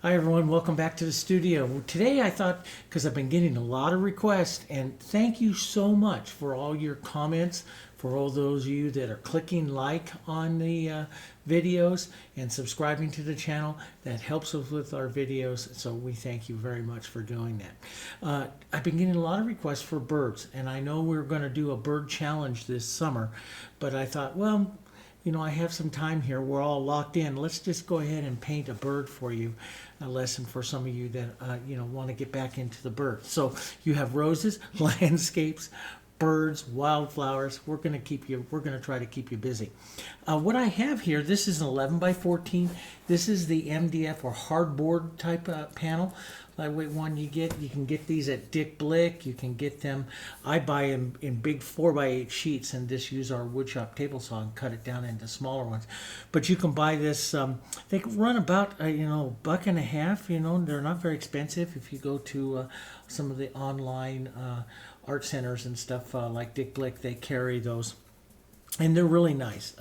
Hi everyone, welcome back to the studio. Today I thought, because I've been getting a lot of requests, and thank you so much for all your comments, for all those of you that are clicking like on the videos and subscribing to the channel. That helps us with our videos, so we thank you very much for doing that. I've been getting a lot of requests for birds, and I know we're going to do a bird challenge this summer, but I thought, well, I have some time here. We're all locked in. Let's just go ahead and paint a bird for you. A lesson for some of you that, want to get back into the birds. So you have roses, landscapes, birds, wildflowers. We're going to try to keep you busy. What I have here, this is an 11 by 14. This is the MDF or hardboard type panel. Lightweight one you can get these at Dick Blick. You can get them, I buy them in big 4 by 8 sheets and just use our woodshop table saw and cut it down into smaller ones. But you can buy this, they can run about, $1.50, they're not very expensive if you go to some of the online art centers and stuff like Dick Blick, they carry those. And they're really nice.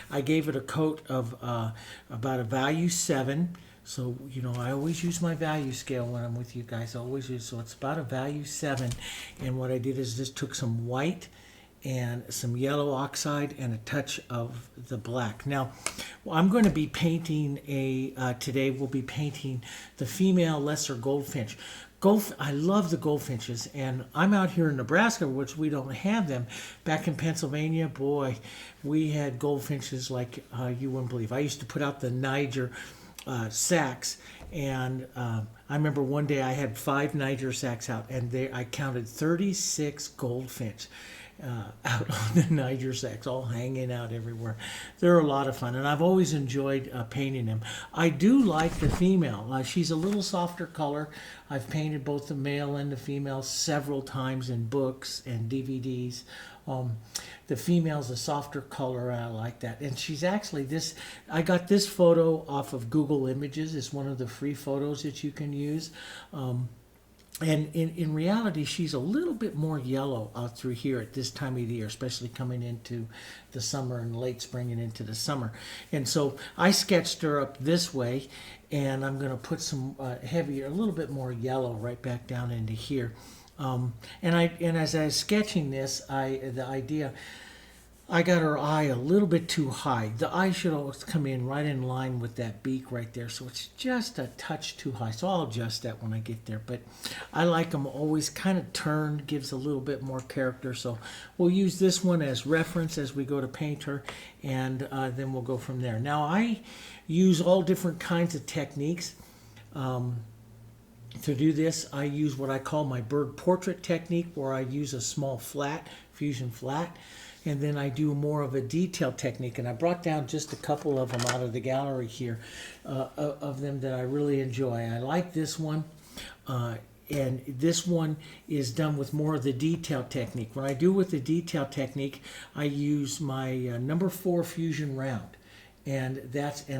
I gave it a coat of about a value 7. So, I always use my value scale when I'm with you guys. I always use, so it's about a value 7. And what I did is just took some white and some yellow oxide and a touch of the black. Now, I'm going to be painting today we'll be painting the female lesser goldfinch. I love the goldfinches, and I'm out here in Nebraska, which we don't have them. Back in Pennsylvania, boy, we had goldfinches like you wouldn't believe. I used to put out the Niger sacks, and I remember one day I had 5 Niger sacks out, and I counted 36 goldfinch out on the Niger sacks, all hanging out everywhere. They're a lot of fun, and I've always enjoyed painting them. I do like the female. She's a little softer color. I've painted both the male and the female several times in books and DVDs. The female's a softer color, and I like that. And she's actually I got this photo off of Google Images. It's one of the free photos that you can use. And in reality, she's a little bit more yellow out through here at this time of the year, especially coming into the summer and late spring and into the summer. And so I sketched her up this way, and I'm going to put some heavier, a little bit more yellow right back down into here. And as I was sketching this, I got her eye a little bit too high. The eye should always come in right in line with that beak right there. So it's just a touch too high. So I'll adjust that when I get there. But I like them always kind of turned, gives a little bit more character. So we'll use this one as reference as we go to paint her. And then we'll go from there. Now I use all different kinds of techniques. To do this, I use what I call my bird portrait technique, where I use a small flat, fusion flat. And then I do more of a detail technique, and I brought down just a couple of them out of the gallery here, of them that I really enjoy. I like this one, and this one is done with more of the detail technique. What I do with the detail technique, I use my number 4 fusion round. And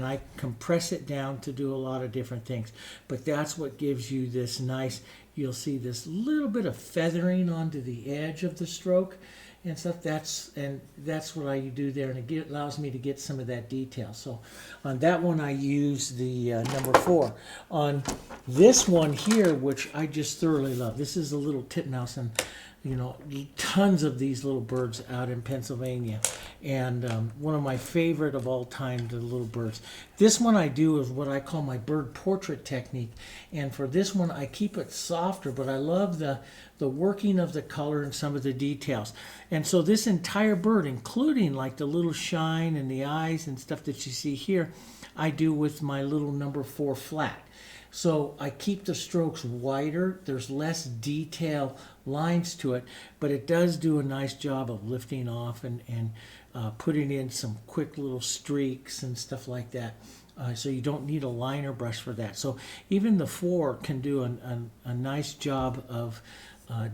I compress it down to do a lot of different things. But that's what gives you this nice, you'll see this little bit of feathering onto the edge of the stroke and stuff. That's what I do there, and it allows me to get some of that detail. So on that one, I use the number 4. On this one here, which I just thoroughly love, this is a little titmouse, and tons of these little birds out in Pennsylvania, and one of my favorite of all time, the little birds. This one I do is what I call my bird portrait technique, and for this one I keep it softer, but I love the working of the color and some of the details. And so this entire bird, including like the little shine and the eyes and stuff that you see here, I do with my little number 4 flat. So I keep the strokes wider. There's less detail lines to it, but it does do a nice job of lifting off and putting in some quick little streaks and stuff like that. So you don't need a liner brush for that. So even the 4 can do a nice job of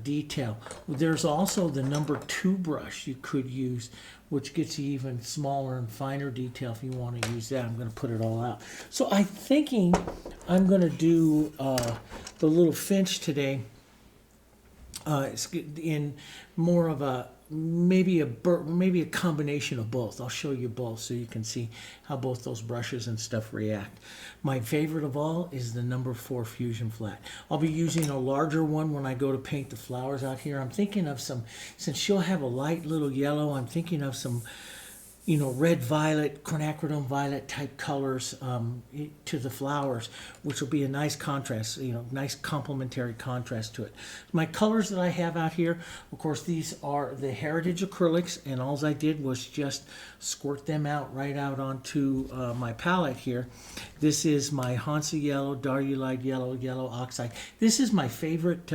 detail. There's also the number 2 brush you could use, which gets you even smaller and finer detail if you want to use that. I'm going to put it all out. So I'm thinking I'm going to do the little finch today in more of a maybe maybe a combination of both. I'll show you both so you can see how both those brushes and stuff react. My favorite of all is the number 4 Fusion Flat. I'll be using a larger one when I go to paint the flowers out here. I'm thinking of some, since she'll have a light little yellow, I'm thinking of some, you know, red violet, quinacridone violet type colors to the flowers, which will be a nice contrast, you know, nice complementary contrast to it. My colors that I have out here, of course, these are the Heritage acrylics, and all I did was just squirt them out right out onto my palette here. This is my Hansa Yellow, Darulite Yellow, Yellow Oxide. This is my favorite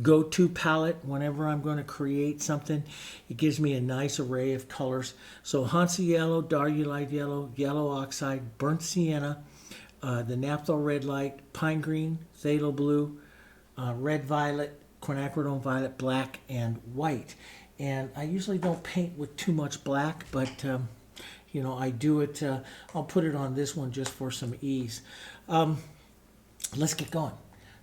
go-to palette whenever I'm going to create something. It gives me a nice array of colors. So Hansa Yellow, Darulite Yellow, Yellow Oxide, Burnt Sienna, the Naphthol Red Light, Pine Green, Phthalo Blue, Red Violet, Quinacridone Violet, Black, and White. And I usually don't paint with too much black, but you know, I do it, I'll put it on this one just for some ease. Let's get going.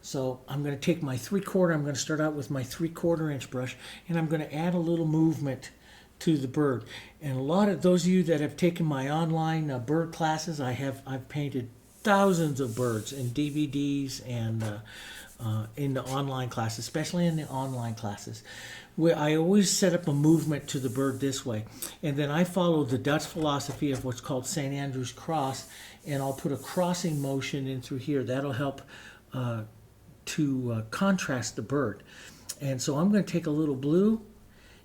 So I'm going to take my 3/4, I'm going to start out with my 3/4 inch brush, and I'm going to add a little movement to the bird. And a lot of those of you that have taken my online bird classes, I've painted thousands of birds in DVDs and in the online classes, especially in the online classes, where I always set up a movement to the bird this way. And then I follow the Dutch philosophy of what's called St. Andrew's cross, and I'll put a crossing motion in through here. That'll help to contrast the bird. And so I'm going to take a little blue.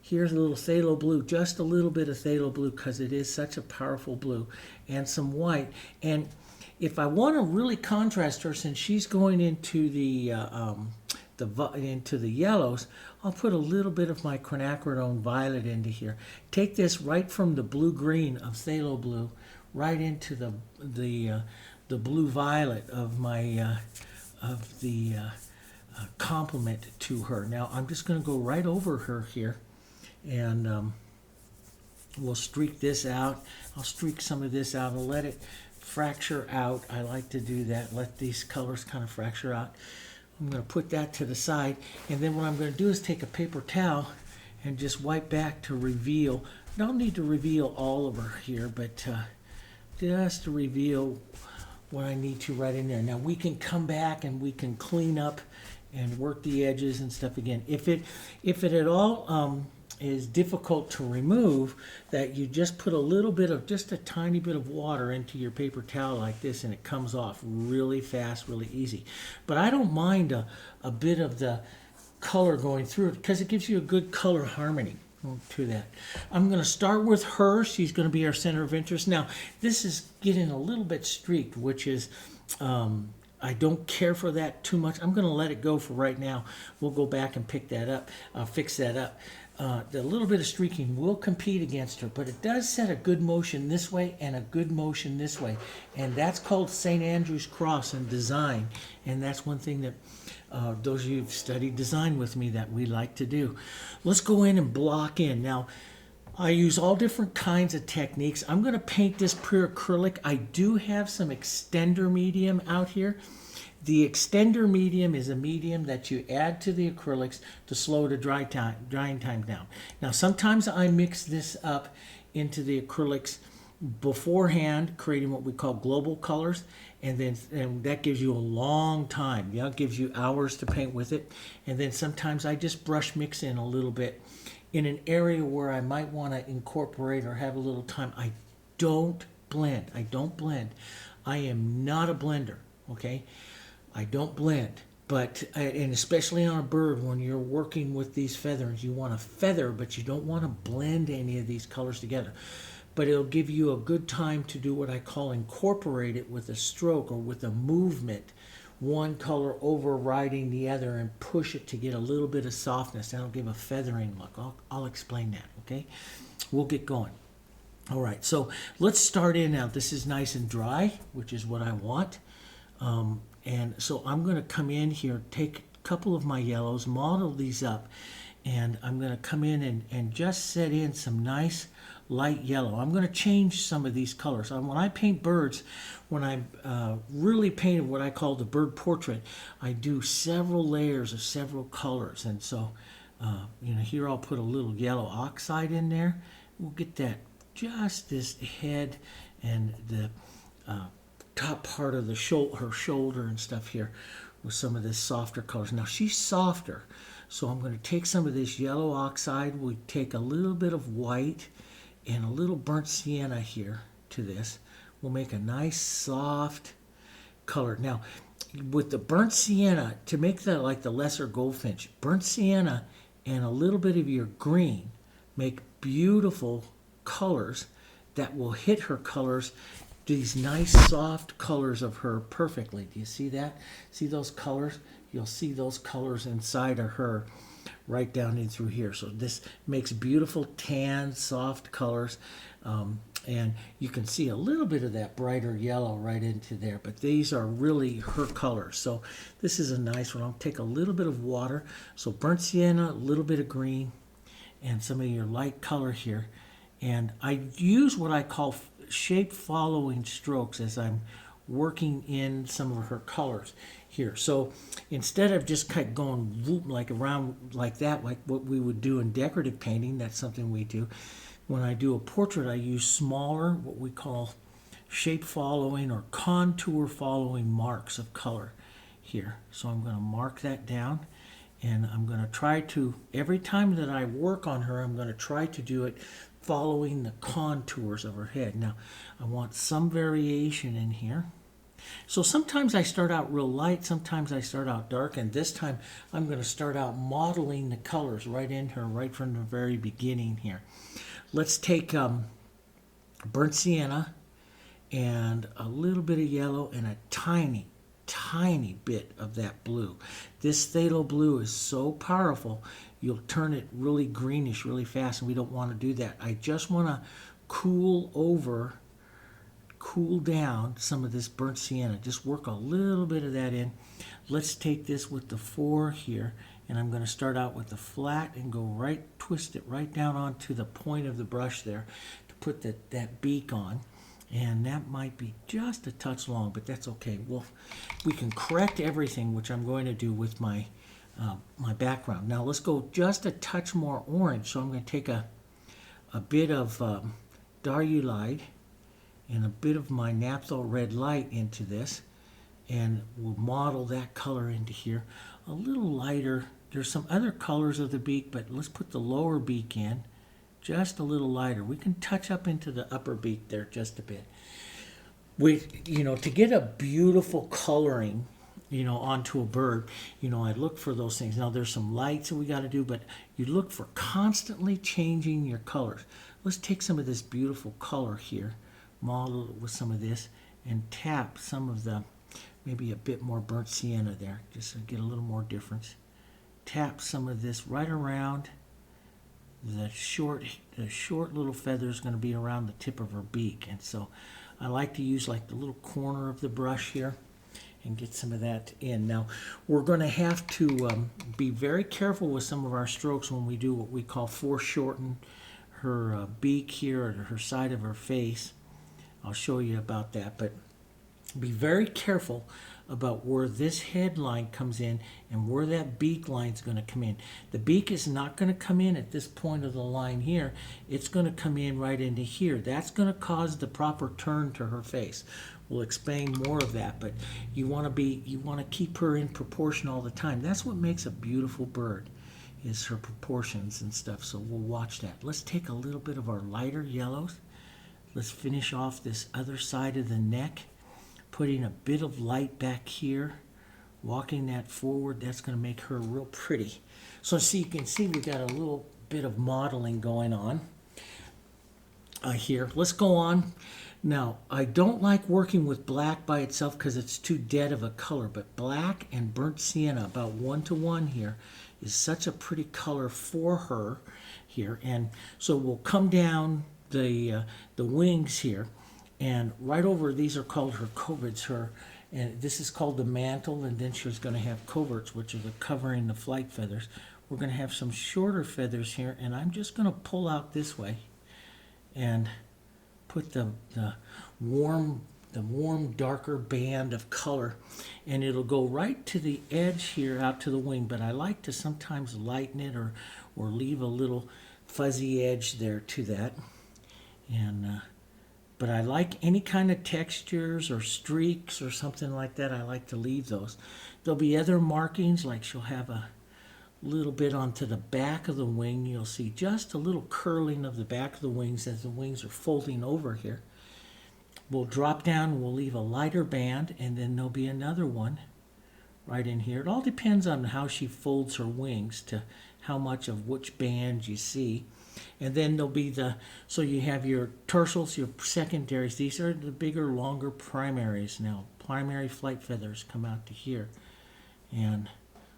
Here's a little phthalo blue, just a little bit of phthalo blue because it is such a powerful blue, and some white. And if I want to really contrast her, since she's going into the yellows, I'll put a little bit of my quinacridone violet into here. Take this right from the blue-green of phthalo blue right into the blue violet of my complement to her. Now I'm just going to go right over her here, and we'll streak this out. I'll streak some of this out and let it fracture out. I like to do that, let these colors kind of fracture out. I'm going to put that to the side, and then what I'm going to do is take a paper towel and just wipe back to reveal. I don't need to reveal all of her here, but just to reveal what I need to right in there. Now we can come back and we can clean up and work the edges and stuff again. If it at all is difficult to remove, that you just put a little bit of, just a tiny bit of water into your paper towel like this, and it comes off really fast, really easy. But I don't mind a bit of the color going through it because it gives you a good color harmony to that. I'm going to start with her. She's going to be our center of interest. Now this is getting a little bit streaked, which is I don't care for that too much. I'm going to let it go for right now. We'll go back and pick that up, fix that up. The little bit of streaking will compete against her, but it does set a good motion this way and a good motion this way, and that's called St. Andrew's cross in design, and that's one thing that those of you who've studied design with me that we like to do. Let's go in and block in. Now I use all different kinds of techniques. I'm going to paint this pure acrylic. I do have some extender medium out here. The extender medium is a medium that you add to the acrylics to slow the drying time down. Now sometimes I mix this up into the acrylics beforehand, creating what we call global colors, and that gives you a long time. Yeah, it gives you hours to paint with it. And then sometimes I just brush mix in a little bit in an area where I might want to incorporate or have a little time. I don't blend. I am not a blender, okay? I don't blend, but, and especially on a bird, when you're working with these feathers, you want to feather, but you don't want to blend any of these colors together. But it'll give you a good time to do what I call incorporate it with a stroke or with a movement, one color overriding the other, and push it to get a little bit of softness. That'll give a feathering look. I'll explain that, okay? We'll get going. All right, so let's start in now. This is nice and dry, which is what I want. And so I'm going to come in here, take a couple of my yellows, model these up, and I'm going to come in and just set in some nice light yellow. I'm going to change some of these colors. When I paint birds, when I'm really painting what I call the bird portrait, I do several layers of several colors. And so Here I'll put a little yellow oxide in there. We'll get that just this head and the top part of the her shoulder and stuff here with some of this softer colors. Now she's softer, so I'm going to take some of this yellow oxide. We take a little bit of white and a little burnt sienna here to this. We'll make a nice soft color. Now, with the burnt sienna, to make that like the lesser goldfinch, burnt sienna and a little bit of your green make beautiful colors that will hit her colors, these nice soft colors of her perfectly. Do you see that? See those colors? You'll see those colors inside of her right down in through here. So this makes beautiful tan, soft colors. And you can see a little bit of that brighter yellow right into there, but these are really her colors. So this is a nice one. I'll take a little bit of water. So burnt sienna, a little bit of green, and some of your light color here. And I use what I call shape following strokes as I'm working in some of her colors here. So instead of just kind of going whoop, like around like that, like what we would do in decorative painting, that's something we do. When I do a portrait, I use smaller, what we call shape following or contour following marks of color here. So I'm going to mark that down, and I'm going to try to, every time that I work on her, I'm going to try to do it following the contours of her head. Now, I want some variation in here. So sometimes I start out real light, sometimes I start out dark, and this time I'm going to start out modeling the colors right in her, right from the very beginning here. Let's take burnt sienna and a little bit of yellow and a tiny, tiny bit of that blue. This phthalo blue is so powerful, you'll turn it really greenish really fast, and we don't want to do that. I just want to cool down some of this burnt sienna. Just work a little bit of that in. Let's take this with the 4 here, and I'm going to start out with the flat and go right, twist it right down onto the point of the brush there to put that beak on. And that might be just a touch long, but that's okay. Well, we can correct everything, which I'm going to do with my my background. Now let's go just a touch more orange. So I'm going to take a bit of Darulide and a bit of my Naphthol red light into this, and we'll model that color into here. A little lighter. There's some other colors of the beak, but let's put the lower beak in just a little lighter. We can touch up into the upper beak there just a bit. To get a beautiful coloring, onto a bird, I look for those things. Now there's some lights that we got to do, but you look for constantly changing your colors. Let's take some of this beautiful color here, model it with some of this, and tap some of the, maybe a bit more burnt sienna there, just to get a little more difference. Tap some of this right around the short little feather is going to be around the tip of her beak. And so I like to use like the little corner of the brush here and get some of that in. Now we're going to have to be very careful with some of our strokes when we do what we call foreshorten her beak here, or her side of her face. I'll show you about that, but be very careful about where this head line comes in and where that beak line is going to come in. The beak is not going to come in at this point of the line here. It's going to come in right into here. That's going to cause the proper turn to her face. We'll explain more of that, but you want to keep her in proportion all the time. That's what makes a beautiful bird, is her proportions and stuff. So we'll watch that. Let's take a little bit of our lighter yellows. Let's finish off this other side of the neck, putting a bit of light back here, walking that forward. That's going to make her real pretty. So see, you can see we got a little bit of modeling going on here. Let's go on. Now, I don't like working with black by itself because it's too dead of a color, but black and burnt sienna, about 1-to-1 here, is such a pretty color for her here. And so we'll come down the wings here, and right over, these are called her coverts, and this is called the mantle, and then she's going to have coverts, which are the covering the flight feathers. We're going to have some shorter feathers here, and I'm just going to pull out this way and put the warm the warm, darker band of color, and it'll go right to the edge here out to the wing, but I like to sometimes lighten it or leave a little fuzzy edge there to that. And but I like any kind of textures or streaks or something like that. I like to leave those. There'll be other markings, like she'll have a little bit onto the back of the wing. You'll see just a little curling of the back of the wings as the wings are folding over here. We'll drop down, we'll leave a lighter band, and then there'll be another one right in here. It all depends on how she folds her wings to how much of which band you see. And then there'll be so you have your tertials, your secondaries. These are the bigger, longer primaries now. Primary flight feathers come out to here. And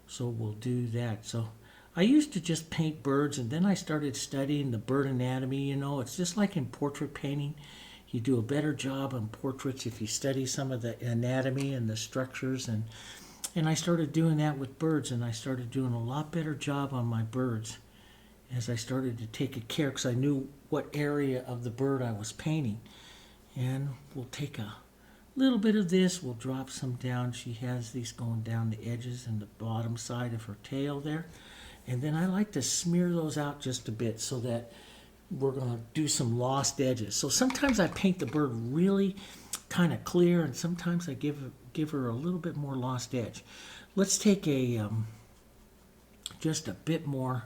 so we'll do that. So I used to just paint birds, and then I started studying the bird anatomy. You know, it's just like in portrait painting. You do a better job on portraits if you study some of the anatomy and the structures. And I started doing that with birds, and I started doing a lot better job on my birds as I started to take a care, because I knew what area of the bird I was painting. And we'll take a little bit of this, we'll drop some down. She has these going down the edges and the bottom side of her tail there. And then I like to smear those out just a bit so that we're going to do some lost edges. So sometimes I paint the bird really kind of clear, and sometimes I give her a little bit more lost edge. Let's take just a bit more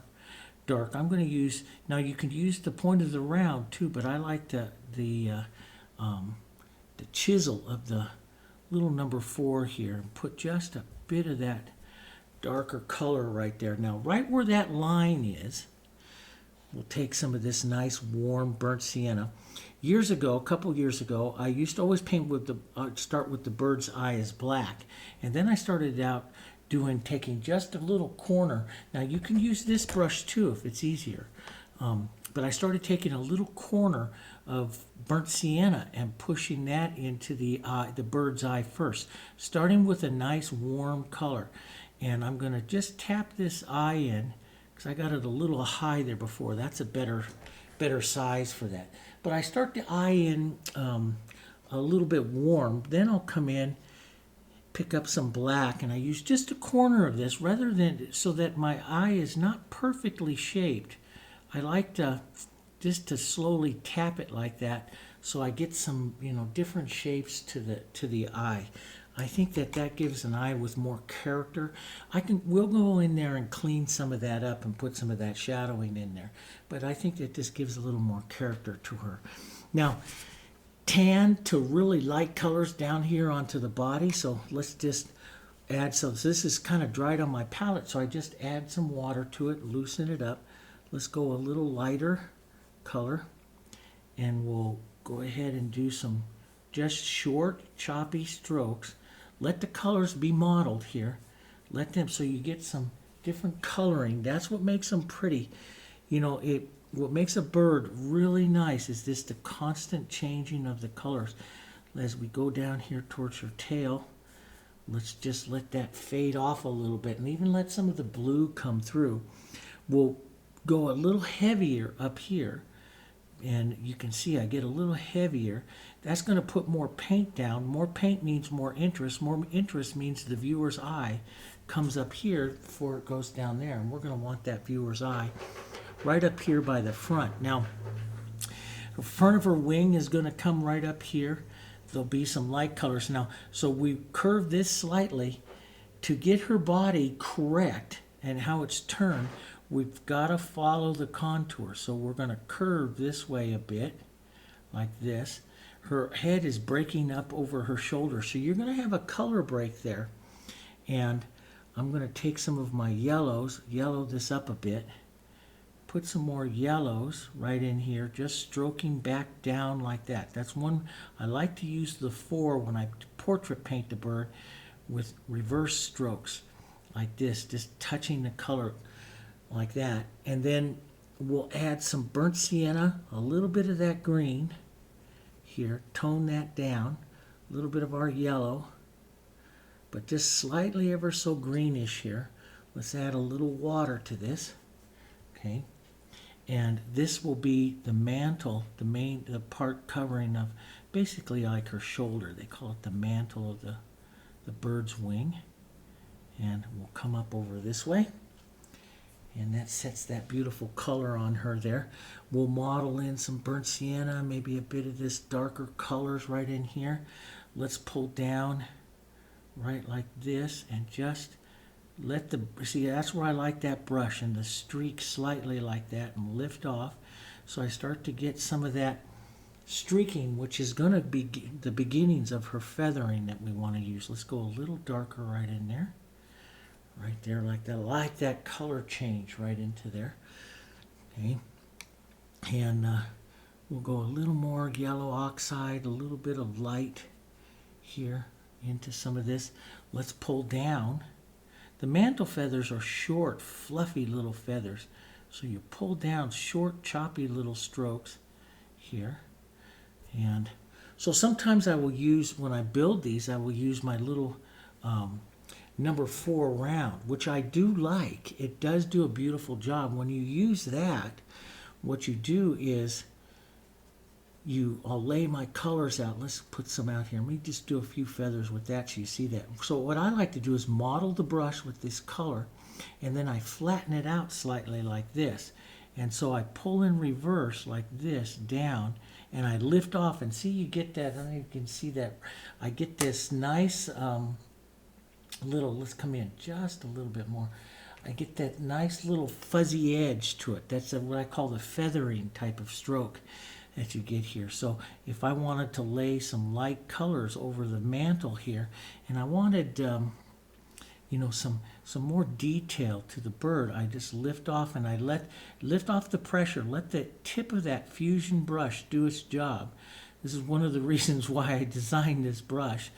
dark. I'm going to use, now you can use the point of the round too, but I like the chisel of the little number 4 here and put just a bit of that darker color right there. Now right where that line is, we'll take some of this nice warm burnt sienna. Years ago, a couple years ago, I used to always paint with start with the bird's eye as black, and then I started out taking just a little corner. Now you can use this brush too if it's easier, but I started taking a little corner of burnt sienna and pushing that into the bird's eye first, starting with a nice warm color. And I'm going to just tap this eye in, because I got it a little high there before. That's a better size for that. But I start the eye in a little bit warm, then I'll come in, pick up some black, and I use just a corner of this rather than, so that my eye is not perfectly shaped. I like just to slowly tap it like that, so I get some different shapes to the eye. I think that gives an eye with more character. We'll go in there and clean some of that up and put some of that shadowing in there, but I think that this gives a little more character to her. Now, tan to really light colors down here onto the body, so let's just add some. So this is kind of dried on my palette, so I just add some water to it, loosen it up. Let's go a little lighter color, and we'll go ahead and do some just short choppy strokes. Let the colors be modeled here, let them, so you get some different coloring. That's what makes them pretty. What makes a bird really nice is the constant changing of the colors. As we go down here towards her tail, let's just let that fade off a little bit, and even let some of the blue come through. We'll go a little heavier up here, and you can see I get a little heavier. That's going to put more paint down. More paint means more interest. More interest means the viewer's eye comes up here before it goes down there, and we're going to want that viewer's eye right up here by the front. Now, the front of her wing is going to come right up here. There'll be some light colors now. So we curve this slightly to get her body correct and how it's turned. We've got to follow the contour. So we're going to curve this way a bit, like this. Her head is breaking up over her shoulder, so you're going to have a color break there. And I'm going to take some of my yellows, yellow this up a bit, put some more yellows right in here, just stroking back down like that. That's one. I like to use the 4 when I portrait paint the bird with reverse strokes like this, just touching the color like that. And then we'll add some burnt sienna, a little bit of that green here, tone that down, a little bit of our yellow, but just slightly ever so greenish here. Let's add a little water to this, okay? And this will be the mantle, the part covering of basically like her shoulder. They call it the mantle of the bird's wing. And we'll come up over this way. And that sets that beautiful color on her there. We'll model in some burnt sienna, maybe a bit of this darker colors right in here. Let's pull down right like this and just let the, see, that's where I like that brush, and the streak slightly like that and lift off. So I start to get some of that streaking, which is going to be the beginnings of her feathering that we want to use. Let's go a little darker right in there. Right there like that. I like that color change right into there. Okay. And we'll go a little more yellow oxide, a little bit of light here into some of this. Let's pull down. The mantle feathers are short, fluffy little feathers. So you pull down short, choppy little strokes here. And so sometimes I will use, when I build these, I will use my little number 4 round, which I do like. It does do a beautiful job. When you use that, what you do is I'll lay my colors out. Let's put some out here. Let me just do a few feathers with that so you see that. So what I like to do is model the brush with this color, and then I flatten it out slightly like this. And so I pull in reverse like this down, and I lift off, and see, you get that, I don't know if you can see that. I get this nice little, let's come in just a little bit more. I get that nice little fuzzy edge to it. That's what I call the feathering type of stroke that you get here. So if I wanted to lay some light colors over the mantle here, and I wanted you know, some more detail to the bird, I just lift off, and I lift off the pressure, let the tip of that fusion brush do its job. This is one of the reasons why I designed this brush,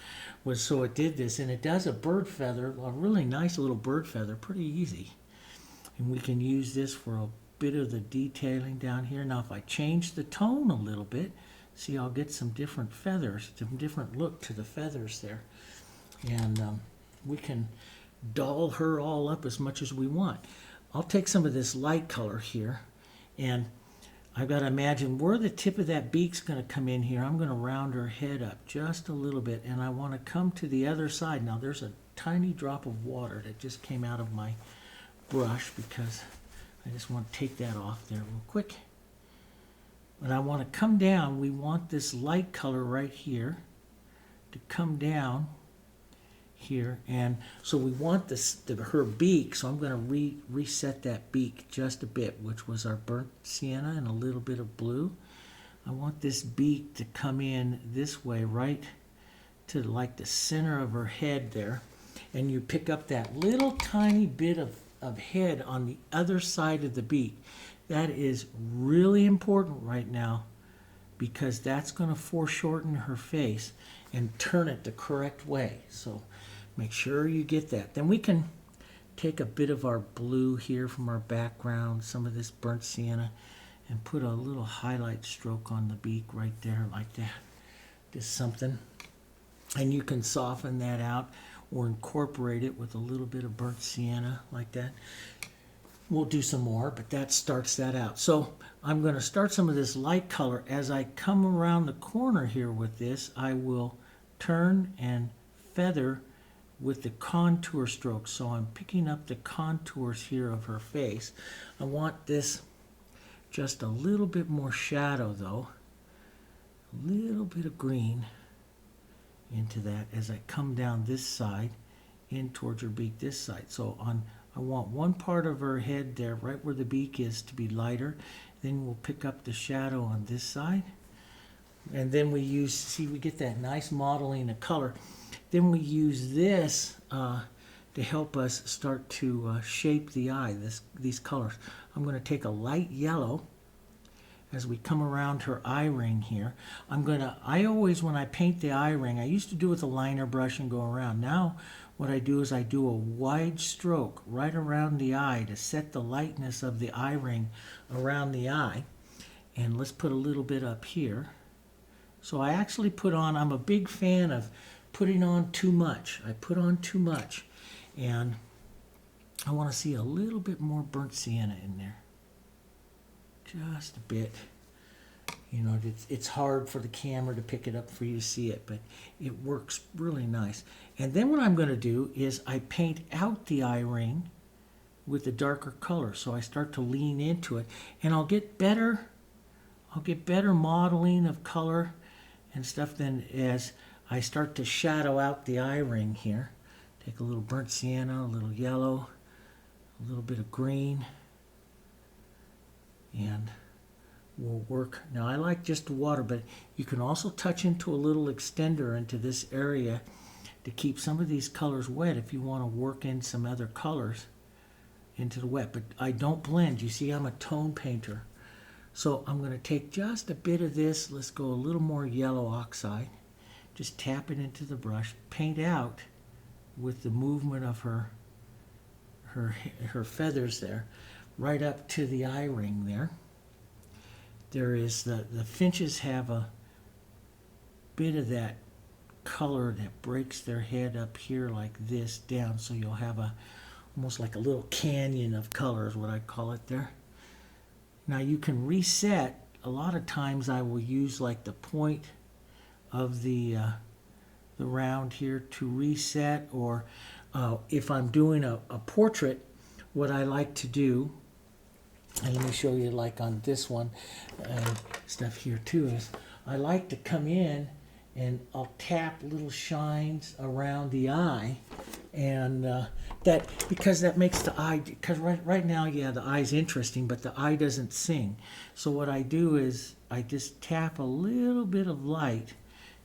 was so it did this. And it does a bird feather, a really nice little bird feather, pretty easy. And we can use this for a bit of the detailing down here. Now if I change the tone a little bit, see, I'll get some different feathers, some different look to the feathers there. And we can doll her all up as much as we want. I'll take some of this light color here, and I've got to imagine where the tip of that beak's going to come in here. I'm going to round her head up just a little bit, and I want to come to the other side. Now there's a tiny drop of water that just came out of my brush because I just want to take that off there real quick. But I want to come down. We want this light color right here to come down here, and so we want this, her beak, so I'm going to reset that beak just a bit, which was our burnt sienna and a little bit of blue. I want this beak to come in this way, right to like the center of her head there, and you pick up that little tiny bit of head on the other side of the beak. That is really important right now, because that's going to foreshorten her face and turn it the correct way. So make sure you get that. Then we can take a bit of our blue here from our background, some of this burnt sienna, and put a little highlight stroke on the beak right there like that. Just something. And you can soften that out or incorporate it with a little bit of burnt sienna like that. We'll do some more, but that starts that out. So I'm going to start some of this light color. As I come around the corner here with this, I will turn and feather with the contour stroke. So I'm picking up the contours here of her face. I want this just a little bit more shadow though. A little bit of green into that as I come down this side in towards her beak this side. So I want one part of her head there, right where the beak is, to be lighter. Then we'll pick up the shadow on this side. And then we use, see, we get that nice modeling of color. Then we use this to help us start to shape the eye, these colors. I'm going to take a light yellow as we come around her eye ring here. I always, when I paint the eye ring, I used to do it with a liner brush and go around. Now what I do is I do a wide stroke right around the eye to set the lightness of the eye ring around the eye. And let's put a little bit up here. So I actually put on, I'm a big fan of putting on too much. I put on too much. And I want to see a little bit more burnt sienna in there. Just a bit You know, it's hard for the camera to pick it up for you to see it, but it works really nice. And then what I'm going to do is I paint out the eye ring with a darker color. So I start to lean into it, and I'll get better modeling of color and stuff then as I start to shadow out the eye ring here. Take a little burnt sienna, a little yellow, a little bit of green, and we'll work. Now I like just the water, but you can also touch into a little extender into this area to keep some of these colors wet if you want to work in some other colors into the wet. But I don't blend. You see, I'm a tone painter. So I'm going to take just a bit of this. Let's go a little more yellow oxide. Just tap it into the brush. Paint out with the movement of her feathers there, right up to the eye ring there. There is the finches have a bit of that color that breaks their head up here like this down, so you'll have almost like a little canyon of color is what I call it there. Now you can reset. A lot of times I will use like the point of the round here to reset, or if I'm doing a portrait, what I like to do, and let me show you like on this one and stuff here too, is I like to come in and I'll tap little shines around the eye, and because that makes the eye, because right now, yeah, the eye's interesting, but the eye doesn't sing. So what I do is I just tap a little bit of light,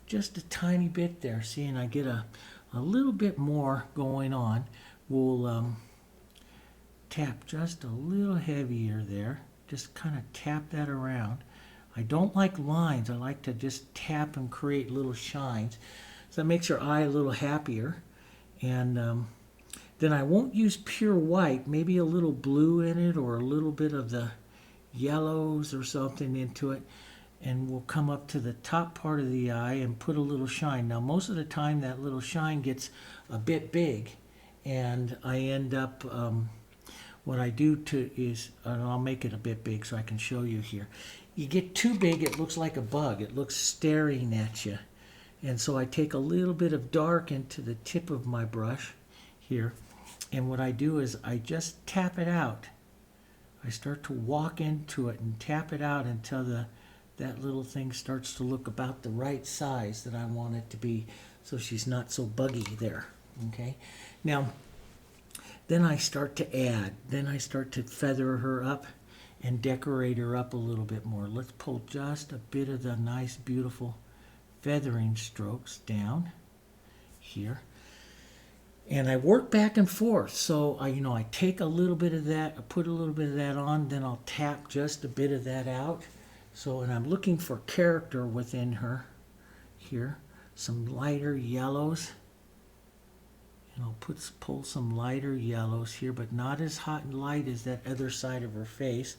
just a tiny bit there. See, and I get a little bit more going on. We'll tap just a little heavier there. Just kind of tap that around. I don't like lines. I like to just tap and create little shines. So that makes your eye a little happier. And then I won't use pure white, maybe a little blue in it or a little bit of the yellows or something into it. And we'll come up to the top part of the eye and put a little shine. Now most of the time that little shine gets a bit big, and I end up, what I do is, and I'll make it a bit big so I can show you here. You get too big, it looks like a bug. It looks staring at you. And so I take a little bit of dark into the tip of my brush here. And what I do is I just tap it out. I start to walk into it and tap it out until that little thing starts to look about the right size that I want it to be, so she's not so buggy there. Okay? Now, then I start to add. Then I start to feather her up and decorate her up a little bit more. Let's pull just a bit of the nice, beautiful feathering strokes down here. And I work back and forth. So I take a little bit of that, I put a little bit of that on, then I'll tap just a bit of that out. So, and I'm looking for character within her here. Some lighter yellows. And I'll pull some lighter yellows here, but not as hot and light as that other side of her face.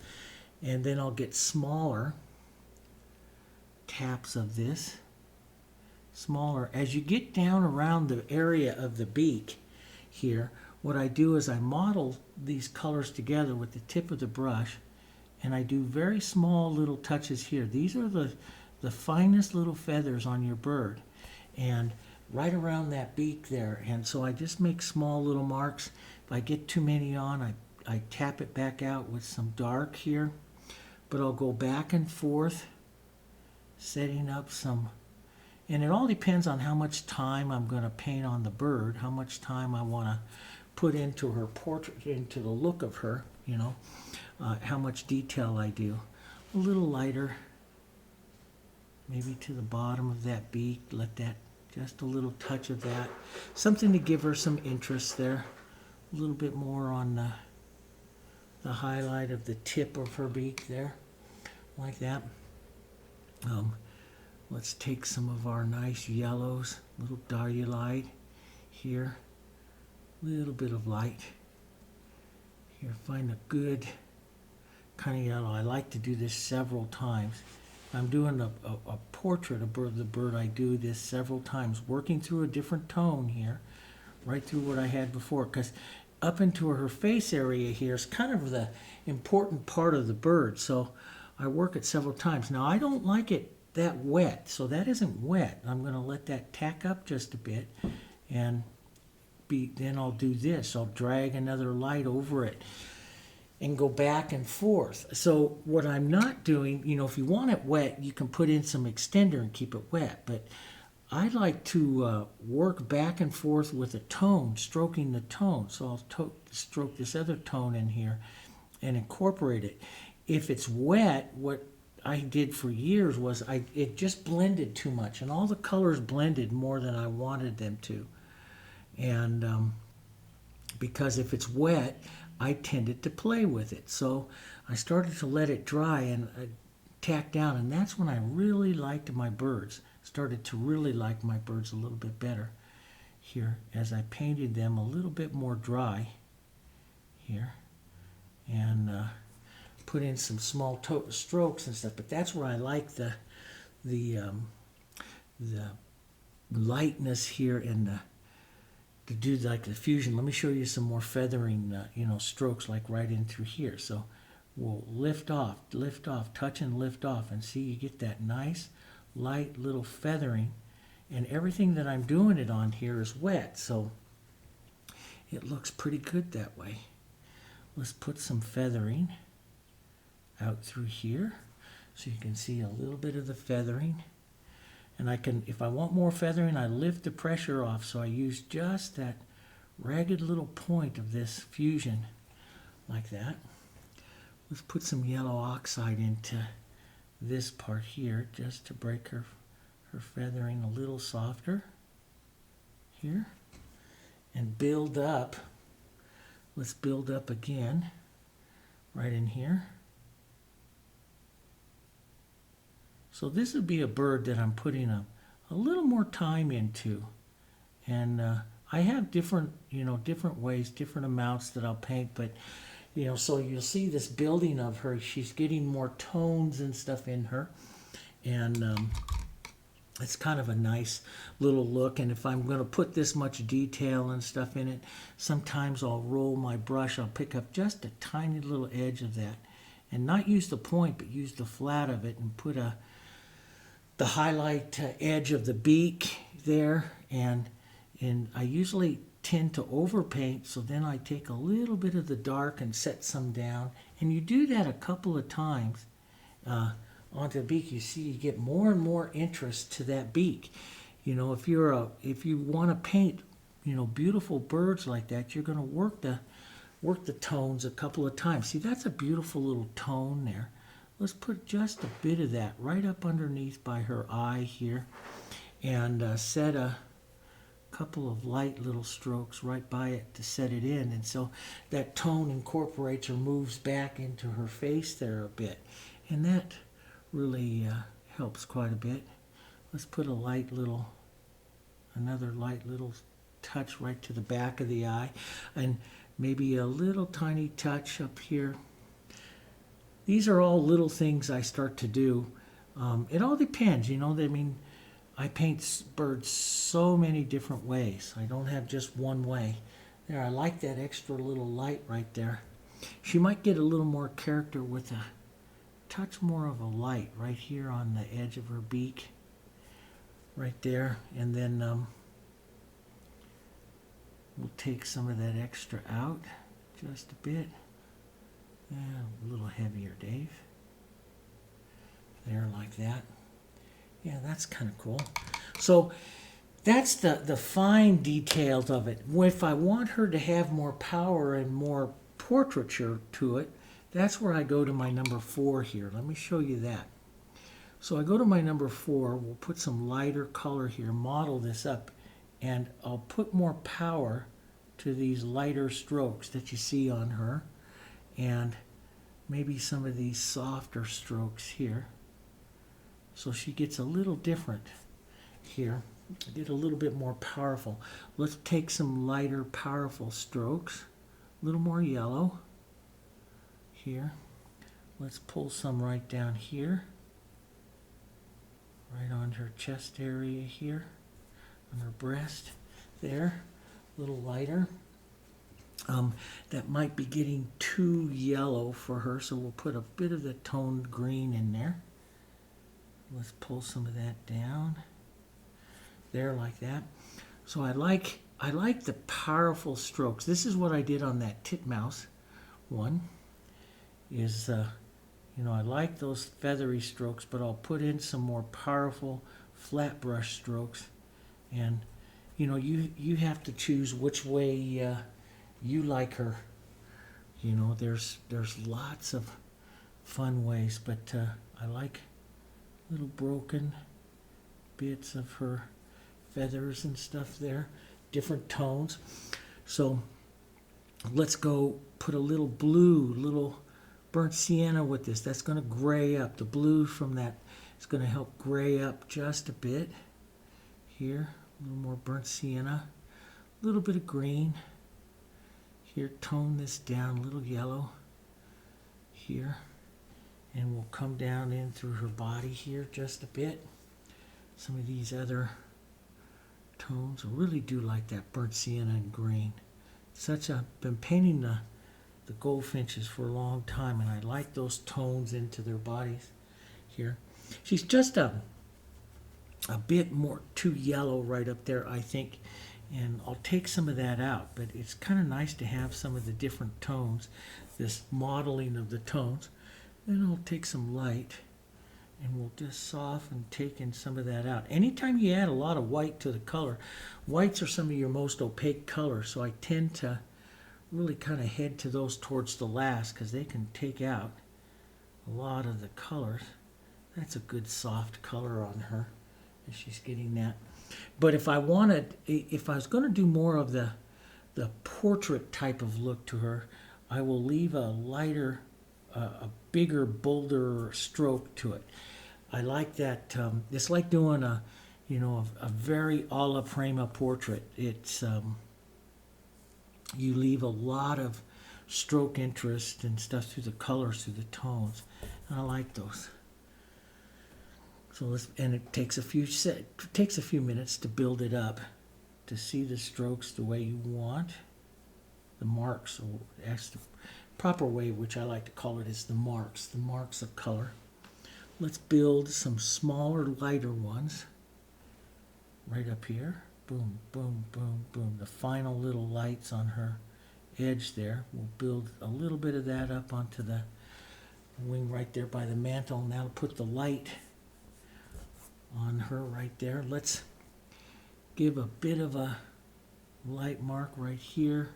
And then I'll get smaller taps of this. Smaller. As you get down around the area of the beak here, what I do is I model these colors together with the tip of the brush, and I do very small little touches here. These are the finest little feathers on your bird, and right around that beak there. And so I just make small little marks. If I get too many on, I tap it back out with some dark here, but I'll go back and forth setting up some. And it all depends on how much time I'm going to paint on the bird, how much time I want to put into her portrait, into the look of her, how much detail I do. A little lighter, maybe to the bottom of that beak, let that, just a little touch of that. Something to give her some interest there. A little bit more on the highlight of the tip of her beak there, like that. Let's take some of our nice yellows, little dahlia light here, little bit of light here. Find a good kind of yellow. I like to do this several times. If I'm doing a portrait of the bird, I do this several times, working through a different tone here, right through what I had before, because up into her face area here is kind of the important part of the bird. So I work it several times. Now I don't like it that wet, so that isn't wet. I'm going to let that tack up just a bit, and then I'll do this. I'll drag another light over it and go back and forth. So what I'm not doing, if you want it wet, you can put in some extender and keep it wet. But I like to work back and forth with a tone, stroking the tone. So I'll stroke this other tone in here and incorporate it. If it's wet, what I did for years was it just blended too much, and all the colors blended more than I wanted them to. And because if it's wet, I tended to play with it. So I started to let it dry and tack down, and that's when I really liked my birds. Started to really like my birds a little bit better here as I painted them a little bit more dry here, and put in some small strokes and stuff. But that's where I like the lightness here and to do like the fusion. Let me show you some more feathering, strokes like right in through here. So we'll lift off, touch and lift off, and see you get that nice light little feathering, and everything that I'm doing it on here is wet, so it looks pretty good that way. Let's put some feathering out through here so you can see a little bit of the feathering. And I can, if I want more feathering, I lift the pressure off, so I use just that ragged little point of this fusion like that. Let's put some yellow oxide into this part here just to break her feathering a little softer here, and build up. Let's build up again right in here. So this would be a bird that I'm putting a little more time into, and I have different ways, different amounts that I'll paint, but so you'll see this building of her. She's getting more tones and stuff in her, and it's kind of a nice little look. And if I'm going to put this much detail and stuff in it, sometimes I'll roll my brush. I'll pick up just a tiny little edge of that, and not use the point, but use the flat of it, and put the highlight edge of the beak there. And I usually tend to overpaint, so then I take a little bit of the dark and set some down, and you do that a couple of times onto the beak. You see you get more and more interest to that beak. If you want to paint beautiful birds like that, you're going to work the tones a couple of times. See, that's a beautiful little tone there. Let's put just a bit of that right up underneath by her eye here, and set a couple of light little strokes right by it to set it in, and so that tone incorporates or moves back into her face there a bit, and that really helps quite a bit. Let's put another light little touch right to the back of the eye, and maybe a little tiny touch up here. These are all little things I start to do. It all depends, I paint birds so many different ways. I don't have just one way. There, I like that extra little light right there. She might get a little more character with a touch more of a light right here on the edge of her beak. Right there. And then we'll take some of that extra out just a bit. Yeah, a little heavier, Dave. There, like that. Yeah, that's kind of cool. So that's the fine details of it. If I want her to have more power and more portraiture to it, that's where I go to my number 4 here. Let me show you that. So I go to my number 4. We'll put some lighter color here, model this up, and I'll put more power to these lighter strokes that you see on her, and maybe some of these softer strokes here. So she gets a little different here. Get a little bit more powerful. Let's take some lighter, powerful strokes. A little more yellow here. Let's pull some right down here. Right on her chest area here. On her breast. There. A little lighter. that might be getting too yellow for her, so we'll put a bit of the toned green in there. Let's pull some of that down there like that. So I like the powerful strokes. This is what I did on that titmouse one. Is I like those feathery strokes, but I'll put in some more powerful flat brush strokes, and you have to choose which way you like her. There's lots of fun ways, but I like little broken bits of her feathers and stuff there, different tones. So let's go put a little blue, little burnt sienna with this. That's going to gray up. The blue from that is going to help gray up just a bit. Here, a little more burnt sienna, a little bit of green. Here, tone this down, a little yellow here. And we'll come down in through her body here just a bit. Some of these other tones, I really do like that burnt sienna and green. Been painting the goldfinches for a long time, and I like those tones into their bodies here. She's just a bit more too yellow right up there, I think, and I'll take some of that out, but it's kind of nice to have some of the different tones, this modeling of the tones. Then I'll take some light and we'll just soften, taking some of that out. Anytime you add a lot of white to the color, whites are some of your most opaque colors, so I tend to really kind of head to those towards the last because they can take out a lot of the colors. That's a good soft color on her, and she's getting that. But if I was going to do more of the portrait type of look to her, I will leave a lighter, a bigger, bolder stroke to it. I like that. It's like doing a very alla prima portrait. It's you leave a lot of stroke interest and stuff through the colors, through the tones. And I like those. So it takes a few minutes to build it up, to see the strokes the way you want. The marks, or that's the proper way, which I like to call it, is the marks of color. Let's build some smaller, lighter ones right up here. Boom, boom, boom, boom. The final little lights on her edge there. We'll build a little bit of that up onto the wing right there by the mantle. And that'll put the light on her right there. Let's give a bit of a light mark right here.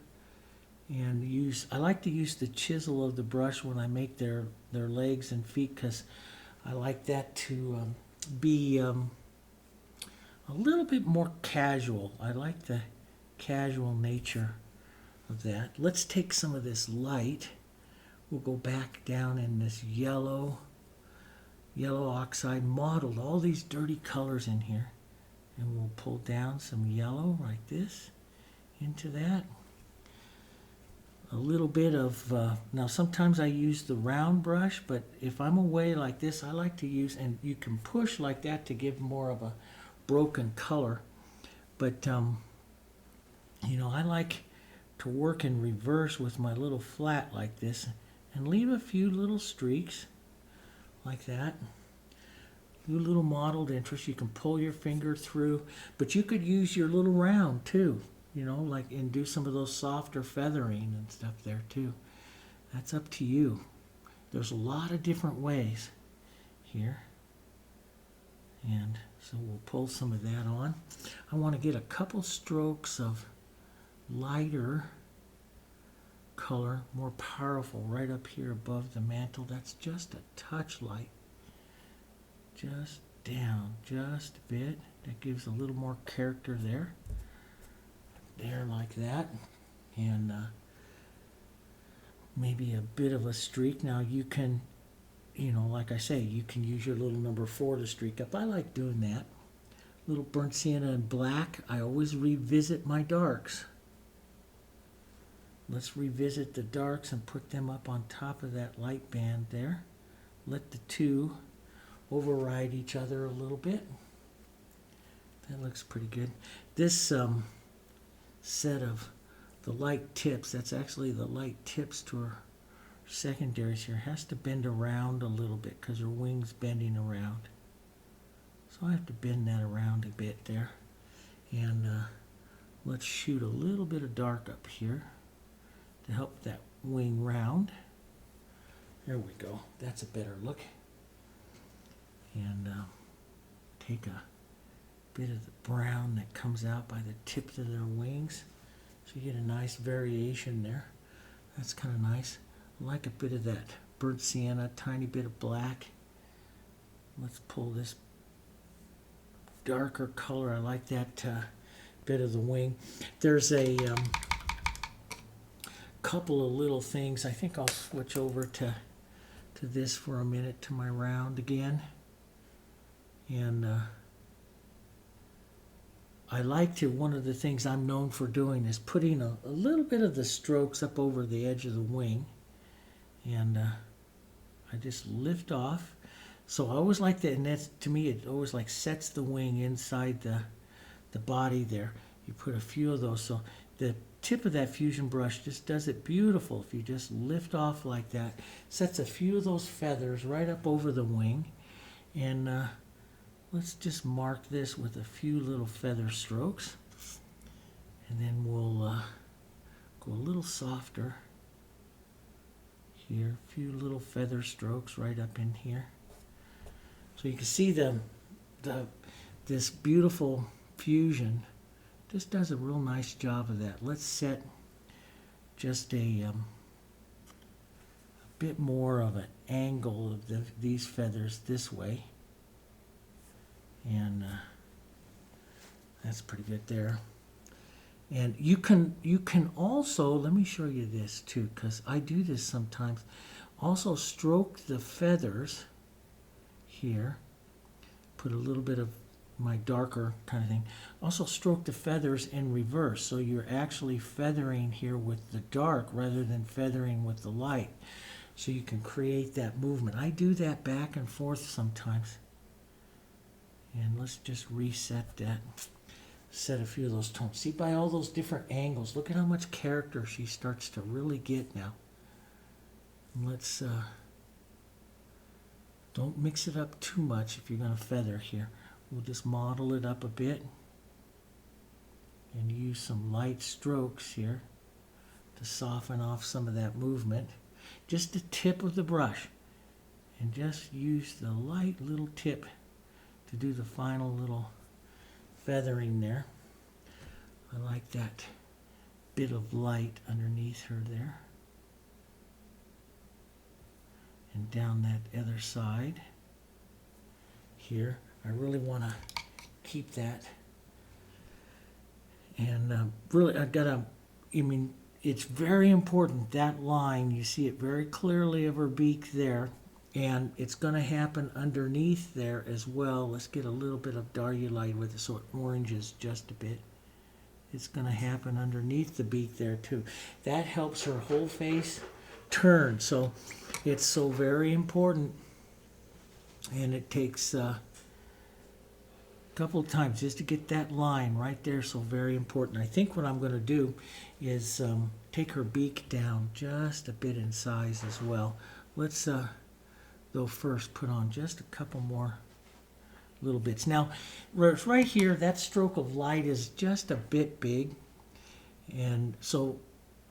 And I like to use the chisel of the brush when I make their legs and feet, because I like that to be a little bit more casual. I like the casual nature of that. Let's take some of this light. We'll go back down in this yellow oxide, modeled all these dirty colors in here. And we'll pull down some yellow like this into that. A little bit of, now sometimes I use the round brush, but if I'm away like this, I like to use, and you can push like that to give more of a broken color. But, I like to work in reverse with my little flat like this and leave a few little streaks like that. Do a little modeled interest. You can pull your finger through, but you could use your little round too. And do some of those softer feathering and stuff there too. That's up to you. There's a lot of different ways here. And so we'll pull some of that on. I want to get a couple strokes of lighter color, more powerful, right up here above the mantle. That's just a touch light. Just down, just a bit. That gives a little more character there. There like that, and maybe a bit of a streak. Now you can, like I say, you can use your little number 4 to streak up. I like doing that. Little burnt sienna and black. I always revisit my darks. Let's revisit the darks and put them up on top of that light band there. Let the two override each other a little bit. That looks pretty good. This set of the light tips, that's actually the light tips to her secondaries here, has to bend around a little bit because her wing's bending around. So I have to bend that around a bit there. And let's shoot a little bit of dark up here to help that wing round. There we go. That's a better look. And take a bit of the brown that comes out by the tips of their wings. So you get a nice variation there. That's kind of nice. I like a bit of that burnt sienna, tiny bit of black. Let's pull this darker color. I like that bit of the wing. There's a couple of little things. I think I'll switch over to this for a minute, to my round again. And I like to, one of the things I'm known for doing is putting a little bit of the strokes up over the edge of the wing. And I just lift off. So I always like that, and that's, to me, it always like sets the wing inside the body there. You put a few of those, so the tip of that fusion brush just does it beautiful. If you just lift off like that, sets a few of those feathers right up over the wing. And let's just mark this with a few little feather strokes, and then we'll go a little softer here, a few little feather strokes right up in here. So you can see this beautiful fusion just does a real nice job of that. Let's set just a bit more of an angle of these feathers this way. And that's pretty good there. And you can also, let me show you this too, because I do this sometimes, also stroke the feathers here, put a little bit of my darker kind of thing, also stroke the feathers in reverse, so you're actually feathering here with the dark rather than feathering with the light, so you can create that movement. I do that back and forth sometimes. And let's just reset that. Set a few of those tones. See, by all those different angles, look at how much character she starts to really get now. And let's, don't mix it up too much if you're going to feather here. We'll just model it up a bit. And use some light strokes here to soften off some of that movement. Just the tip of the brush. And just use the light little tip to do the final little feathering there. I like that bit of light underneath her there. And down that other side here. I really want to keep that. And really, it's very important, that line, you see it very clearly of her beak there. And it's going to happen underneath there as well. Let's get a little bit of dark light with it so it oranges just a bit. It's going to happen underneath the beak there too. That helps her whole face turn. So it's so very important. And it takes a couple of times just to get that line right there. So very important. I think what I'm going to do is take her beak down just a bit in size as well. Let's though first put on just a couple more little bits. Now, right here, that stroke of light is just a bit big. And so,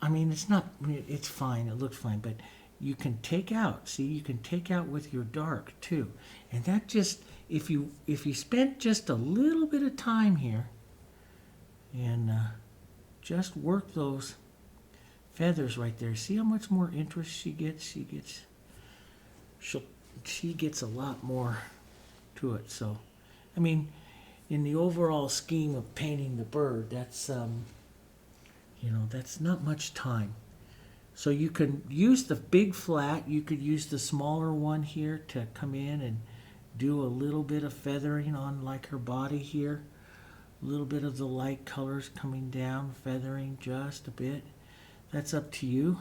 I mean, it's fine, it looks fine, but you can take out, see, you can take out with your dark too. And that just, if you spent just a little bit of time here and just work those feathers right there, see how much more interest she gets? She gets a lot more to it. So, I mean, in the overall scheme of painting the bird, that's that's not much time. So you can use the big flat, you could use the smaller one here to come in and do a little bit of feathering on like her body here. A little bit of the light colors coming down, feathering just a bit. That's up to you.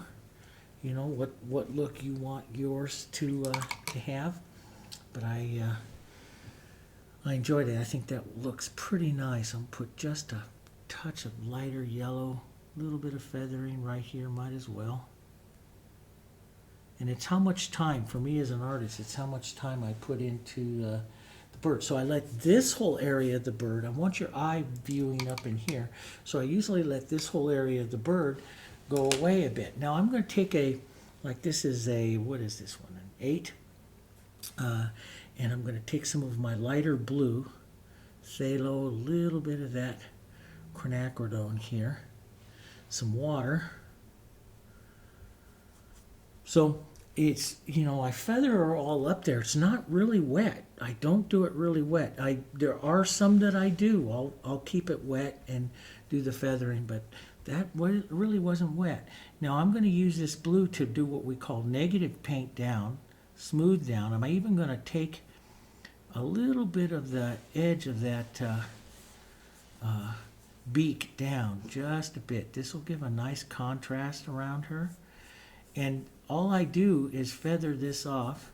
You know, what look you want yours to have. But I enjoyed it. I think that looks pretty nice. I'll put just a touch of lighter yellow A little bit of feathering right here might as well. And it's how much time, for me as an artist, it's how much time I put into the bird. So I let this whole area of the bird, I want your eye viewing up in here, so I usually let this whole area of the bird go away a bit. Now I'm going to take a, like this is a, what is this one, an 8, and I'm going to take some of my lighter blue, phthalo, a little bit of that quinacridone here, some water. So it's, you know, I feather her all up there. It's not really wet. I don't do it really wet. There are some that I do. I'll keep it wet and do the feathering, but that really wasn't wet. Now I'm going to use this blue to do what we call negative paint down, smooth down. I'm even going to take a little bit of the edge of that beak down, just a bit. This will give a nice contrast around her. And all I do is feather this off,